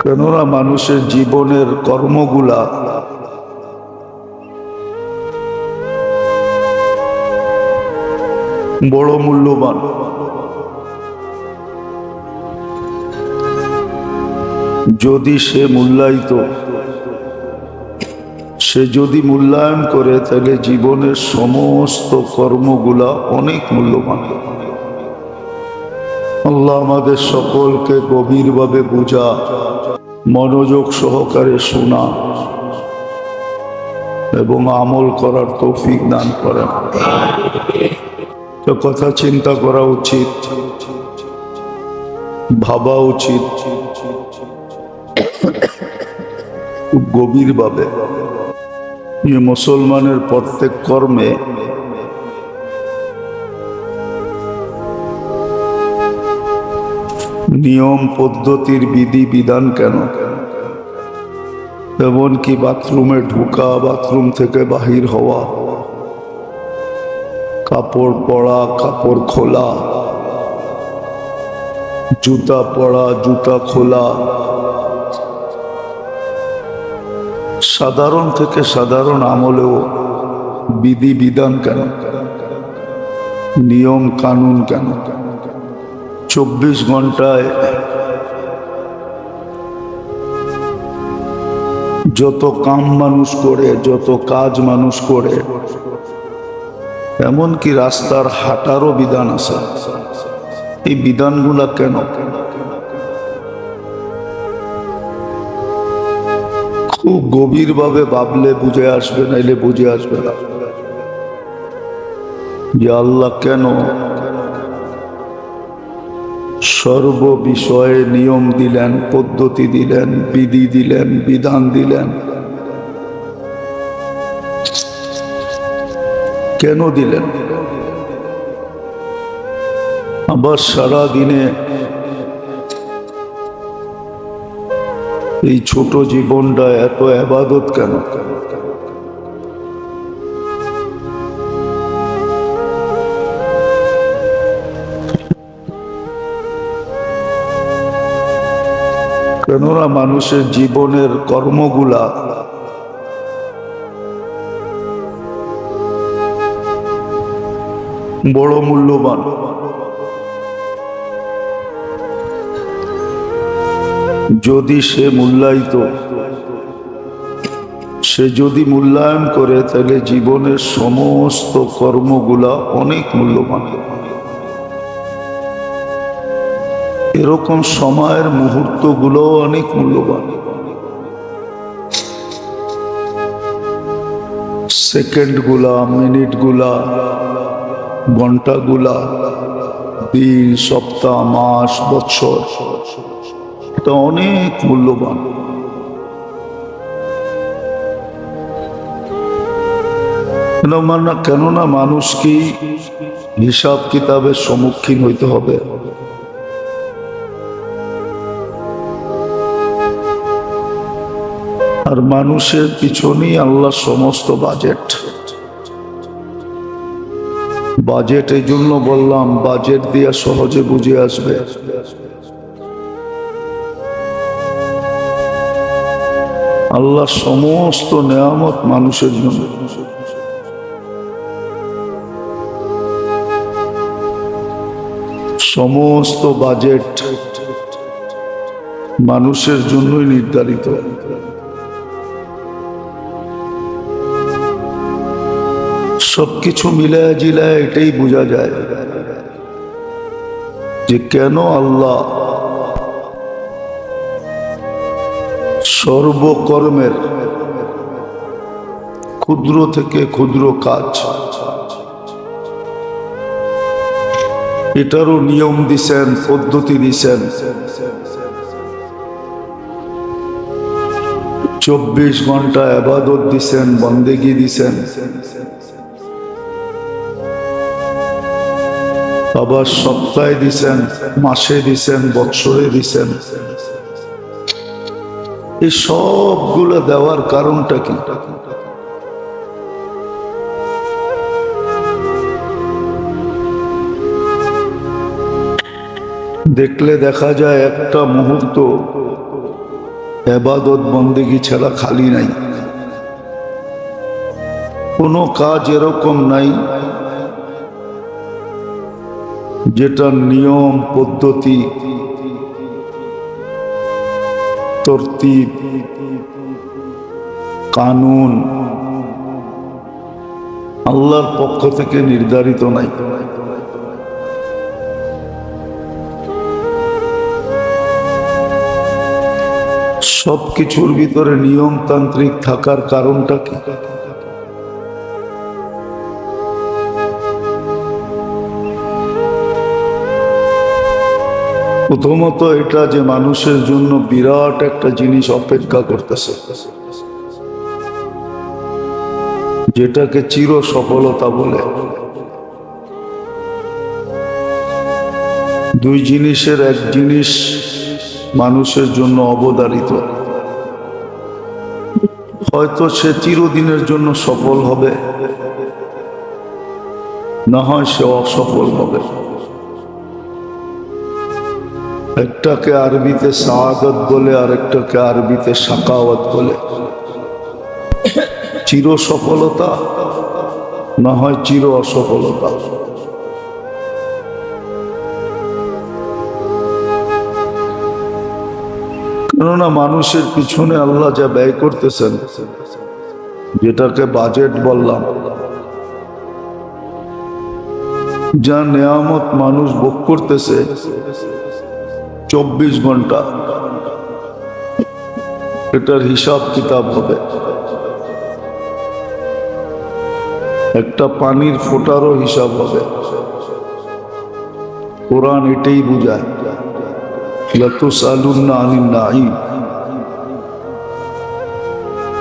কেননা মানুষের জীবনের কর্মগুলা বড় মূল্যবান। যদি সে যদি মূল্যায়ন করে, তাহলে জীবনের সমস্ত কর্মগুলা অনেক মূল্যবান। আল্লাহ আমাদের সকলকে গভীরভাবে বোঝা, মনোযোগ সহকারে শোনা এবং আমল করার তৌফিক দান করেন। তো কথা চিন্তা করা উচিত, ভাবা উচিত খুব গভীরভাবে যে মুসলমানের প্রত্যেক কর্মে নিয়ম পদ্ধতির বিধি বিধান কেন? এমনকি বাথরুমে ঢোকা, বাথরুম থেকে বাহির হওয়া, কাপড় পরা, কাপড় খোলা, জুতা পরা, জুতা খোলা, সাধারণ থেকে সাধারণ আমলেও বিধি বিধান কেন? নিয়ম কানুন কেন? 24 ঘন্টায় যত কাম মানুষ করে, যত কাজ মানুষ করে, এমনকি রাস্তার হাঁটারও বিধান আছে। এই বিধানগুলা কেন? খুব গভীরভাবে ভাবলে বুঝে আসবে, নাইলে বুঝে আসবে না যে আল্লাহ কেন সর্ব বিষয়ে নিয়ম দিলেন, পদ্ধতি দিলেন, বিধি দিলেন, বিধান দিলেন। কেন দিলেন? আবার সারা দিনে এই ছোট জীবনটা এত ইবাদত কেন? কেননা মানুষের জীবনের কর্মগুলা বড় মূল্যবান। যদি সে যদি মূল্যায়ন করে, তাহলে জীবনের সমস্ত কর্মগুলা অনেক মূল্যবান। এরকম সময়ের মুহূর্তগুলো অনেক মূল্যবান। সেকেন্ডগুলা, মিনিটগুলা, ঘন্টাগুলা, দিন, সপ্তাহ, মাস, বছর, এটা অনেক মূল্যবান। কেননা মানুষকে হিসাব কিতাবের সম্মুখীন হইতে হবে। আর মানুষের পিছনেই আল্লাহ সমস্ত বাজেট এই জন্য বললাম, বাজেট দিয়ে সহজে বুঝে আসবে। আল্লাহ সমস্ত নেয়ামত মানুষের জন্য। সমস্ত বাজেট মানুষের জন্যই নির্ধারিত। সবকিছু মিলায় জিলায় এটাই বোঝা যায় যে কেন আল্লাহ সর্বকর্মের ক্ষুদ্র থেকে ক্ষুদ্র কাজ এটারও নিয়ম দিছেন, পদ্ধতি দিছেন। 24 ঘন্টা ইবাদত দিছেন, বন্দেগী দিছেন, আবার সপ্তাহে দিছেন, মাসে দিছেন, বৎসরে দিছেন। এই সবগুলো দেওয়ার কারণটা কি? দেখলে দেখা যায় একটা মুহূর্ত ইবাদত বন্দেগী ছাড়া খালি নাই। কোনো কাজ এরকম নাই যেটা নিয়ম পদ্ধতি তরতিব কানুন আল্লাহর পক্ষ থেকে নির্ধারিত নাই। সবকিছুর ভিতরে নিয়মতান্ত্রিক থাকার কারণটা কি? প্রথমত এটা যে মানুষের জন্য বিরাট একটা জিনিস অপেক্ষা করতেছে, যেটাকে চির সফলতা বলে। দুই জিনিসের এক জিনিস মানুষের জন্য অবধারিত, হয়তো সে চিরদিনের জন্য সফল হবে, না হয় সে অসফল হবে। একটাকে আরবিতে সাআদত বলে, আর একটাকে আরবিতে শাকাওয়াত বলে। চির সফলতা না হয় চির অসফলতা। কেননা মানুষের পিছনে আল্লাহ যা ব্যয় করতেছেন, যেটাকে বাজেট বললাম, যা নেয়ামত মানুষ ভোগ করতেছে 24 ঘন্টা, এটার হিসাব কিতাব হবে। একটা পানির ফোঁটারও হিসাব হবে। কোরআন এটাই বুঝায়, লাতুসআলুন্না আনিন নাঈম।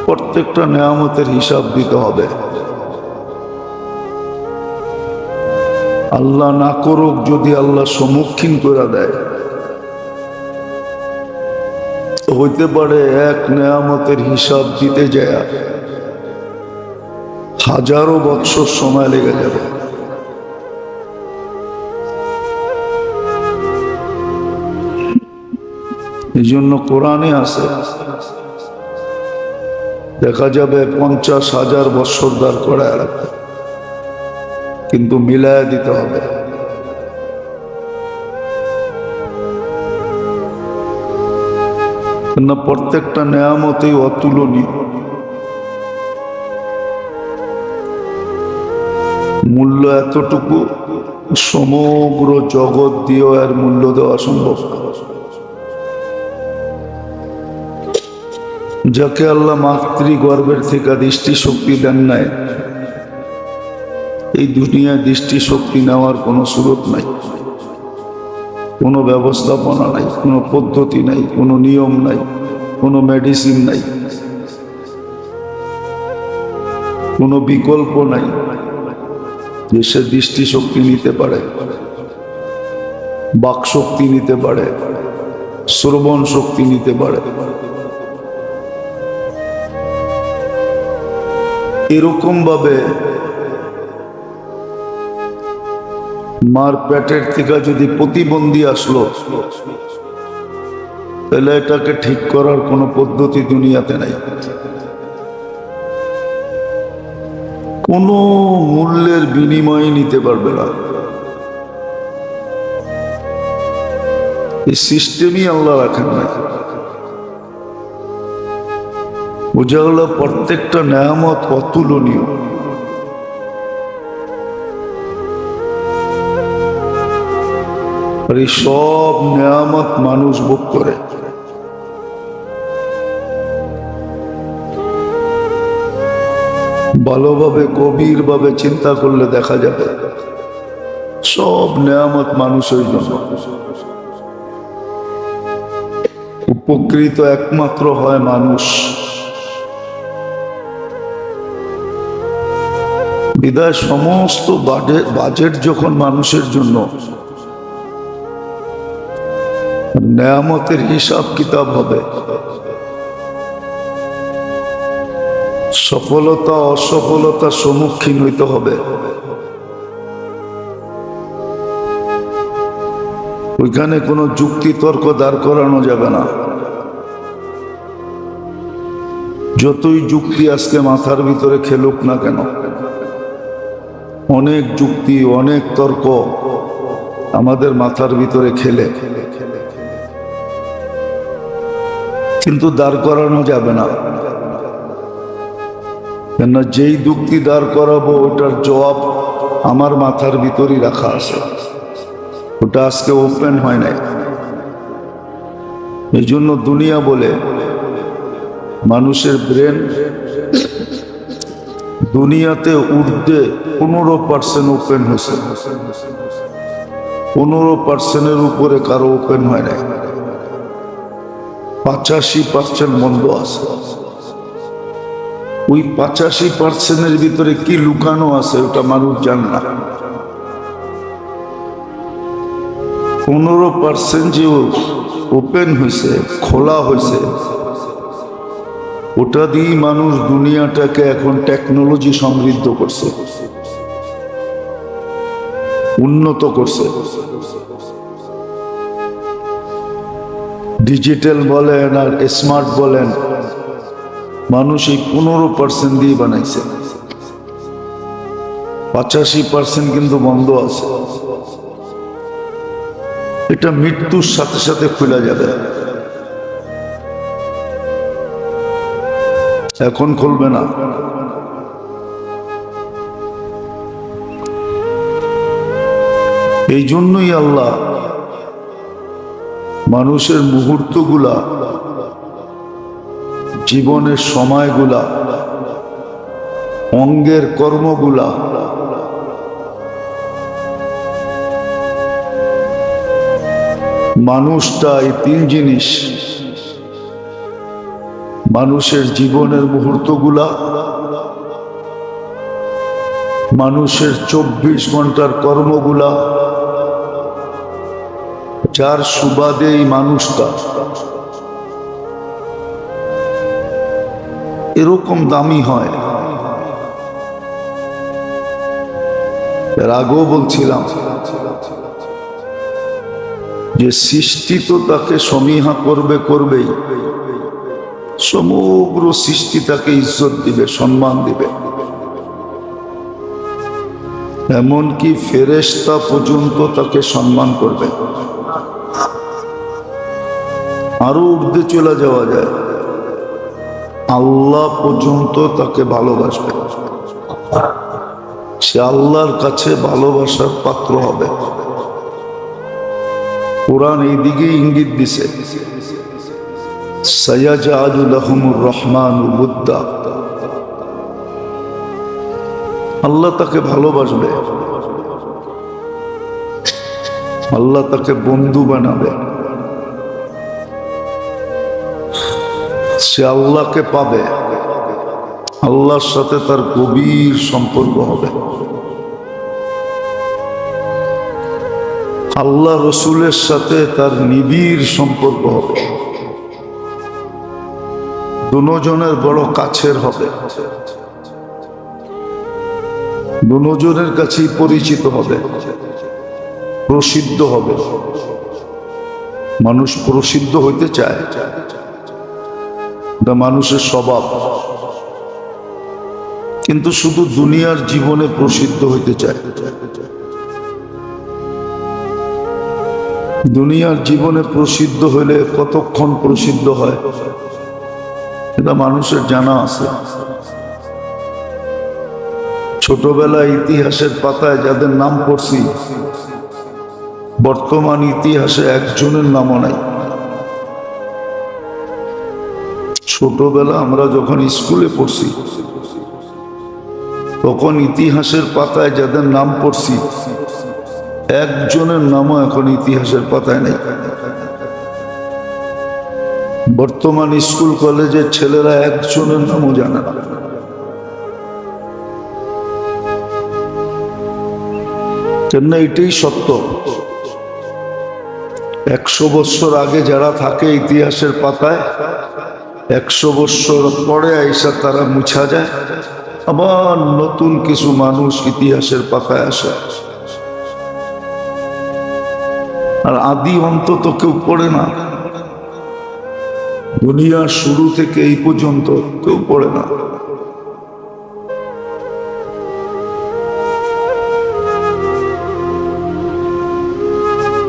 প্রত্যেকটা নেয়ামতের হিসাব দিতে হবে। আল্লাহ না করুক, যদি আল্লাহ সম্মুখীন করে দেয়, হইতে পারে এক নেয়ামতের হিসাব দিতে যায় হাজারো বৎসর সময় লেগে যাবে। এই জন্য কোরআনে আছে, দেখা যাবে 50,000 বৎসর দাঁড় করায় রাখবে, কিন্তু মিলায় দিতে হবে। না, প্রত্যেকটা নেয়ামতেই অতুলনীয়, মূল্য এতটুকু সমগ্র জগৎ দিয়েও এর মূল্য দেওয়া সম্ভব না। যাকে আল্লাহ মাতৃগর্ভের থেকে দৃষ্টি শক্তি দেন নাই, এই দুনিয়ায় দৃষ্টি শক্তি নেওয়ার কোনো সুযোগ নাই, কোনো ব্যবস্থাপনা নাই, কোনো পদ্ধতি নাই, কোনো নিয়ম নাই, কোনো মেডিসিন নাই, কোনো বিকল্প নাই যে সে দৃষ্টি শক্তি নিতে পারে, বাক শক্তি নিতে পারে, শ্রবণ শক্তি নিতে পারে। এরকম ভাবে মার পেটের থেকে যদি প্রতিবন্ধী আসলো, তাহলে এটাকে ঠিক করার কোনো পদ্ধতি দুনিয়াতে নাই। কোনো মূল্যের বিনিময়ে নিতে পারবে না। এই সিস্টেমই আল্লাহ রাখেন না। বোঝা গেল প্রত্যেকটা নেয়ামত অতুলনীয়। আর এই সব নেয়ামত মানুষ ভোগ করে। ভালোভাবে গভীরভাবে চিন্তা করলে দেখা যাবে সব নেয়ামত মানুষের জন্য। উপকৃত একমাত্র হয় মানুষ। বিদায় সমস্ত বাজেট যখন মানুষের জন্য, নেয়ামতের হিসাব কিতাব হবে। সফলতা অসফলতার সম্মুখীন হইতে হবে। ওইখানে কোনো যুক্তি তর্ক দাঁড় করানো যাবে না। যতই যুক্তি আজকে মাথার ভিতরে খেলুক না কেন, অনেক যুক্তি অনেক তর্ক আমাদের মাথার ভিতরে খেলে, কিন্তু দাঁড় করানো যাবে না। কেননা যেই যুক্তি দাঁড় করাবো ওটার জবাব আমার মাথার ভিতরেই রাখা আছে, ওটা আজকে ওপেন হয় নাই। এই জন্য দুনিয়া বলে মানুষের ব্রেন দুনিয়াতে ঊর্ধ্বে 15% ওপেন হয়েছে, 15%-এর উপরে কারো ওপেন হয় নাই। 85% বন্ধ আছে। ওই 85%-এর ভিতরে কি লুকানো আছে ওটা মানুষ জানে না। 15% যে ওপেন হয়েছে, খোলা হয়েছে, ওটা দিয়ে মানুষ দুনিয়াটাকে এখন টেকনোলজি সমৃদ্ধ করছে, উন্নত করছে। ডিজিটাল বলেন আর স্মার্ট বলেন, মানুষ এই 15% দিয়ে বানাইছে। 85% কিন্তু বন্ধ আছে। এটা মৃত্যুর সাথে সাথে খুলে যাবে, এখন খুলবে না। এই জন্যই আল্লাহ মানুষের মুহূর্তগুলা, জীবনের সময়গুলা, অঙ্গের কর্মগুলা মানুষটা এই 3 জিনিস, মানুষের জীবনের মুহূর্তগুলা, মানুষের 24 ঘন্টার কর্মগুলা, যার সুবাদে এই মানুষটা এরকম দামি হয়। এর আগেও বলছিলাম যে সৃষ্টি তো তাকে সমীহা করবেই, সমগ্র সৃষ্টি তাকে ইজ্জত দিবে, সম্মান দিবে। এমনকি ফেরেশতা পর্যন্ত তাকে সম্মান করবে। আরো ঊর্ধ্বে চলে যাওয়া যায়, আল্লাহ পর্যন্ত তাকে ভালোবাসবে। সে আল্লাহর কাছে ভালোবাসার পাত্র হবে। কোরআন এই দিকে ইঙ্গিত দিছে, সায়াজআলু লাহুমুর রহমানু উদ্দা। আল্লাহ তাকে ভালোবাসবে, আল্লাহ তাকে বন্ধু বানাবে। সে আল্লাহকে পাবে, আল্লাহর সাথে তার গভীর সম্পর্ক হবে। আল্লাহ রসুলের সাথে তার নিবিড় সম্পর্ক হবে, দুজনের বড় কাছের হবে, দুজনের কাছেই পরিচিত হবে, প্রসিদ্ধ হবে। মানুষ প্রসিদ্ধ হইতে চায়, এটা মানুষের স্বভাব। কিন্তু শুধু দুনিয়ার জীবনে প্রসিদ্ধ হইতে চায়, দুনিয়ার জীবনে প্রসিদ্ধ হলে কতক্ষণ প্রসিদ্ধ হয় এটা মানুষের জানা আছে। ছোটবেলায় ইতিহাসের পাতায় যাদের নাম পড়ছি, বর্তমান ইতিহাসে একজনের নামও নাই। ছোটবেলা আমরা যখন স্কুলে পড়ছি তখন ইতিহাসের পাতায় যাদের নাম পড়ছি একজনের নামও এখন ইতিহাসের পাতায় নেই। বর্তমান স্কুল কলেজের ছেলেরা একজনের নামও জানে না। কেন? এটাই সত্য। 100 বছর আগে যারা থাকে ইতিহাসের পাতায়, 100 বছর পরে আইসা তারা মুছা যায়, আবার নতুন কিছু মানুষ ইতিহাসের পাতায় আসে। আর আদি অন্ত তো কেউ পড়ে না। দুনিয়ার শুরু থেকে এই পর্যন্ত কেউ পড়ে না।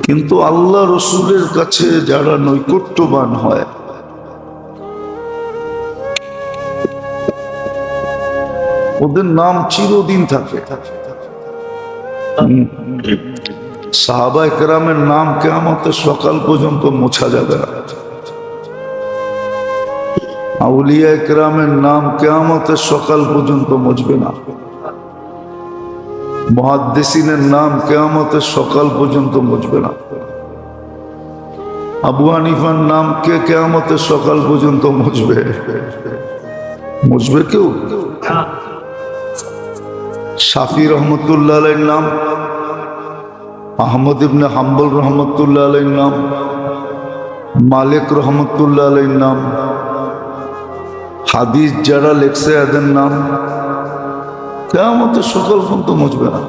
কিন্তু আল্লাহ রসুলের কাছে যারা নৈকট্যবান হয়, ওদের নাম চিরদিন থাকে। সাহাবায়ে কেরামের নাম কিয়ামতের সকাল পর্যন্ত মোছা যাবে না। আউলিয়ায়ে কেরামের নাম কিয়ামতের সকাল পর্যন্ত মুছবে না। মুহাদ্দিসিনের নাম কিয়ামতের সকাল পর্যন্ত মুছবে না। আবু হানিফার নাম কে কিয়ামতের সকাল পর্যন্ত মুছবে? মুছবে কেউ? শাফি রহমতুল্লাহ আলাইহির নাম, আহমদ ইবনে হাম্বল রহমতুল্লাহ আলাইহির নাম, মালিক রহমতুল্লাহ আলাইহির নাম, হাদিস যারা লেখছে এদের নাম কিয়ামতের সকাল পর্যন্ত মুছবে না।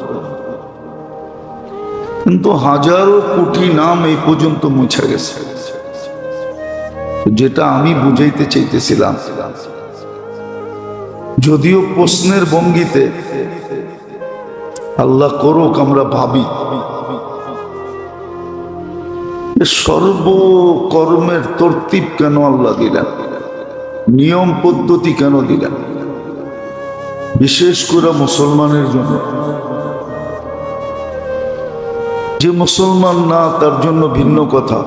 কিন্তু হাজারো কোটি নাম এই পর্যন্ত মুছে গেছে। যেটা আমি বুঝাইতে চাইতেছিলাম, যদিও প্রশ্নের ভঙ্গিতে, আল্লাহ করুক আমরা ভাবি সর্বকর্মের তরতিব কেন আল্লাহ দিলেন, নিয়ম পদ্ধতি কেন দিলেন, বিশেষ করে মুসলমানের জন্য। যে মুসলমান না তার জন্য ভিন্ন কথা,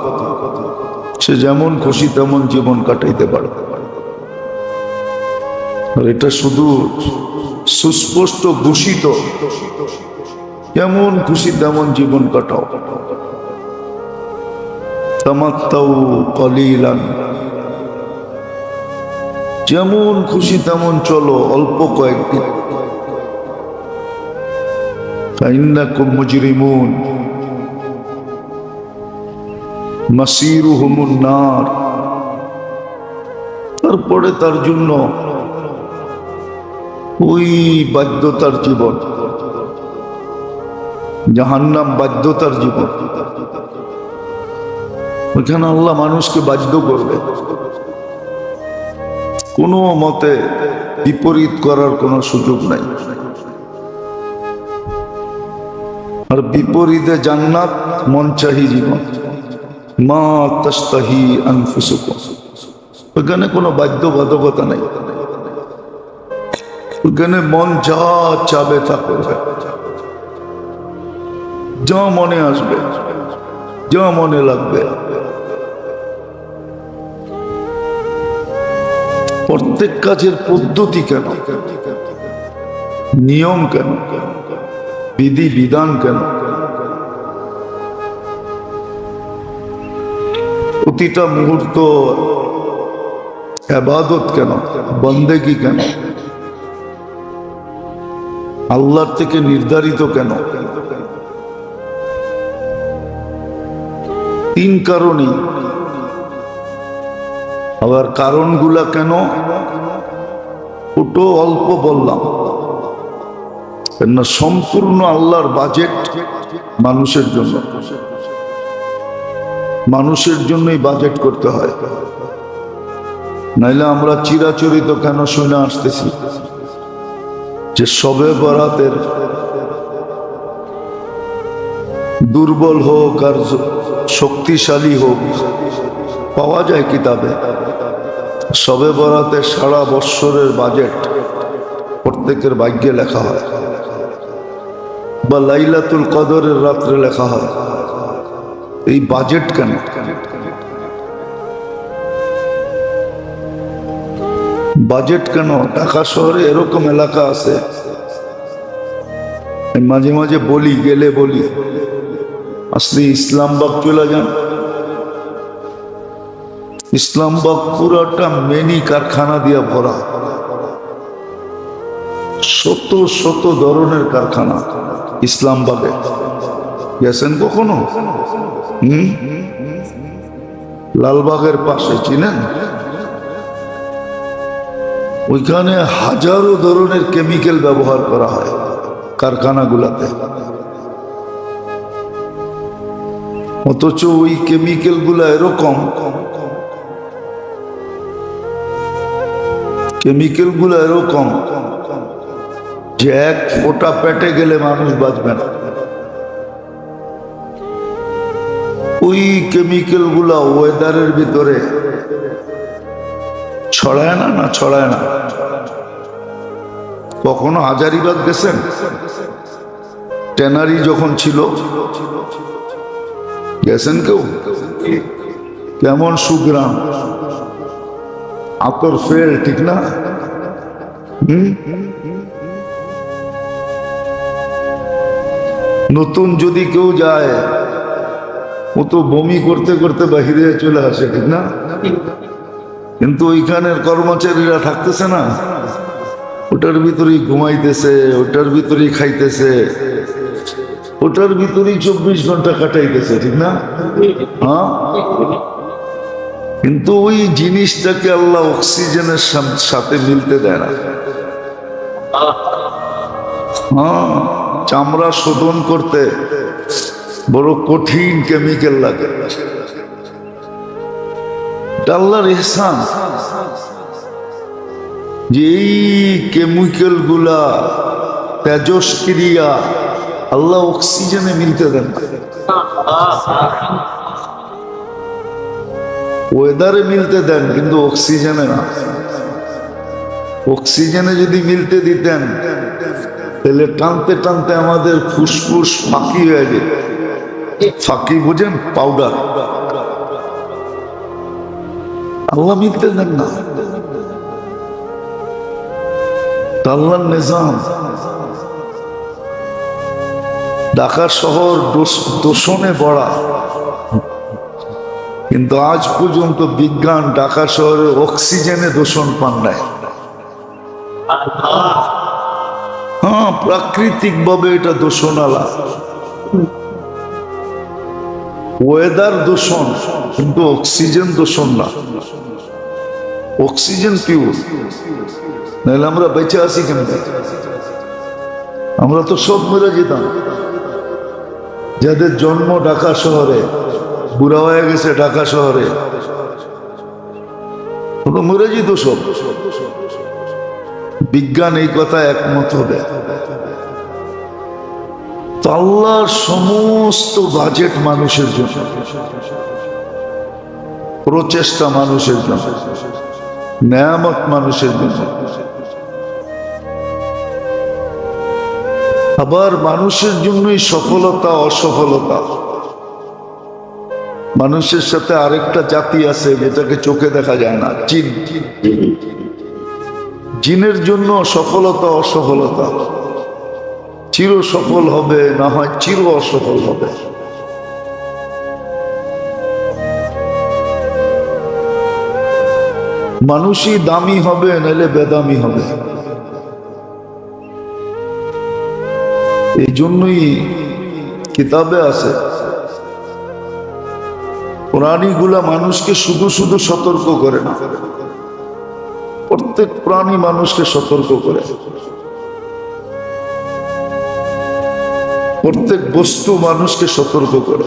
সে যেমন খুশি তেমন জীবন কাটাইতে পারে। আর এটা শুধু সুস্পষ্ট ঘোষিত, যেমন খুশি তেমন জীবন কাটাও, তামাত্তাউ কলিলান, যেমন খুশি তেমন চলো অল্প কয়েকদিন। ফাইন্নাকুম মুজরিমুন মাসিরুহুমুন নার। তারপরে তার জন্য ওই বাধ্যতার জীবন, জাহান্নাম বাধ্যতার জীবন। ওইখানে আল্লাহ মানুষকে বাধ্য করবে, কোনো মতে বিপরীত করার কোনো সুযোগ নাই। আর বিপরীতে জান্নাত, মন চাহি জীবন, মা তাশতাহি আনফুসুকুম। ওইখানে কোনো বাধ্যবাধকতা নাই, ওইখানে মন যা চাবে তা করবে, যা মনে আসবে, যা মনে লাগবে। প্রত্যেক কাজের পদ্ধতি কেন, নিয়ম কেন, বিধি বিধান কেন, প্রতিটা মুহূর্ত ইবাদত কেন, বন্দেগী কেন, আল্লাহর থেকে নির্ধারিত কেন? তিন কারণই। আবার কারণগুলা কেন ওটো অল্প বললাম, কেননা সম্পূর্ণ আল্লাহর বাজেট মানুষের জন্য, মানুষের জন্যই বাজেট করতে হয়। নাইলে আমরা চিরাচরিত কেন শুনে আসতেছি যে শবে বরাতের দুর্বল হোক আর শক্তিশালী হোক, পাওয়া যায় কিতাবে। শবে বরাতে সারা বৎসরের বাজেট প্রত্যেকের ভাগ্যে লেখা হয়, বা লাইলাতুল কদরের রাত্রে লেখা হয়। এই বাজেট কেন? বাজেট কেন? ঢাকা শহরে এরকম এলাকা আছে, মাঝে মাঝে বলি, গেলে বলি, আসলে ইসলামবাগ চলে যান। ইসলামবাগ পুরাটা মেনি কারখানা দিয়ে ভরা, শত শত ধরনের কারখানা ইসলামবাগে। গেছেন কখনো? লালবাগের পাশে, চিনেন? ওইখানে হাজারো ধরনের কেমিক্যাল ব্যবহার করা হয় কারখানাগুলাতে, অথচ ওই কেমিক্যাল গুলা এরকম, যে এক ফোঁটা পেটে গেলে মানুষ বাঁচবে না। ওই কেমিক্যাল গুলা ওয়েদারের ভিতরে ছড়ায় না? না ছড়ায় না? কখনো হাজারিবাগ গেছেন? ট্যানারি যখন ছিল, গেছেন কেউ? কেমন সুগ্রাম, আতর ফেল, ঠিক না? নতুন যদি কেউ যায়, ও তো বমি করতে করতে বাহিরে চলে আসে, ঠিক না? কিন্তু ওইখানের কর্মচারীরা থাকতেছে না, ওটার ভিতরেই ঘুমাইতেছে, ওটার ভিতরেই খাইতেছে, ওটার ভিতরেই 24 ঘন্টা কাটাইতেছে, ঠিক না? হ্যাঁ, কিন্তু ওই জিনিসটাকে আল্লাহ অক্সিজেনের সাথে মিলতে দেয় না। হ্যাঁ, চামড়া শোধন করতে বড় কঠিন কেমিক্যাল লাগে। আল্লাহর ইহসান যে এই কেমিক্যাল গুলা, তেজস্ক্রিয়া আল্লাহ অক্সিজেনে মিলতে দেন না, ওয়েদারে মিলতে দেন, কিন্তু অক্সিজেনে না। অক্সিজেনে যদি মিলতে দিতেন তাহলে টানতে টানতে আমাদের ফুসফুস ফাঁকি হয়ে যেত। ফাঁকি বুঝেন? পাউডার। আল্লাহ মিলতে দেন না, আল্লাহর নিজাম। ঢাকা শহর দূষণে ভরা, কিন্তু আজ পর্যন্ত বিজ্ঞান ঢাকা শহরে অক্সিজেনে দূষণ পান নাই। হ্যাঁ, প্রাকৃতিক ভাবে এটা দূষণ আলা, ওয়েদার দূষণ, কিন্তু অক্সিজেন দূষণ না। অক্সিজেন পিওর, নাহলে আমরা বেঁচে আছি কেন? আমরা তো সব মরে যেতাম। যাদের জন্ম ঢাকা শহরে, বুড়া হয়ে গেছে ঢাকা শহরে, মরে যেত সব। বিজ্ঞান এই কথা একমত হবে। তো আল্লাহর সমস্ত বাজেট মানুষের জন্য, প্রচেষ্টা মানুষের জন্য, নেয়ামত মানুষের জন্য। আবার মানুষের জন্যই সফলতা অসফলতা। মানুষের সাথে আরেকটা জাতি আছে যেটাকে চোখে দেখা যায় না, জিন। জিনের জন্য সফলতা অসফলতা, চির সফল হবে, না হয় চির অসফল হবে। মানুষই দামি হবে, নাহলে বেদামি হবে। এই জন্যই কিতাবে আছে, প্রাণীগুলা মানুষকে শুধু শুধু সতর্ক করে না, প্রত্যেক প্রাণী মানুষকে সতর্ক করে। প্রত্যেক বস্তু মানুষকে সতর্ক করে।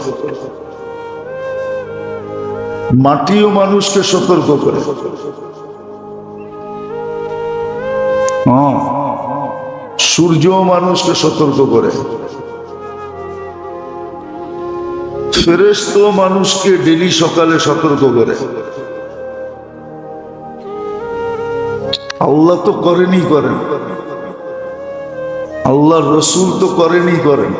মাটিও মানুষকে সতর্ক করে। সূর্য মানুষকে সতর্ক করে। ফেরেশতা মানুষকে ডেলি সকালে সতর্ক করে। আল্লাহ তো করেন, আল্লাহর রসুল তো করেন।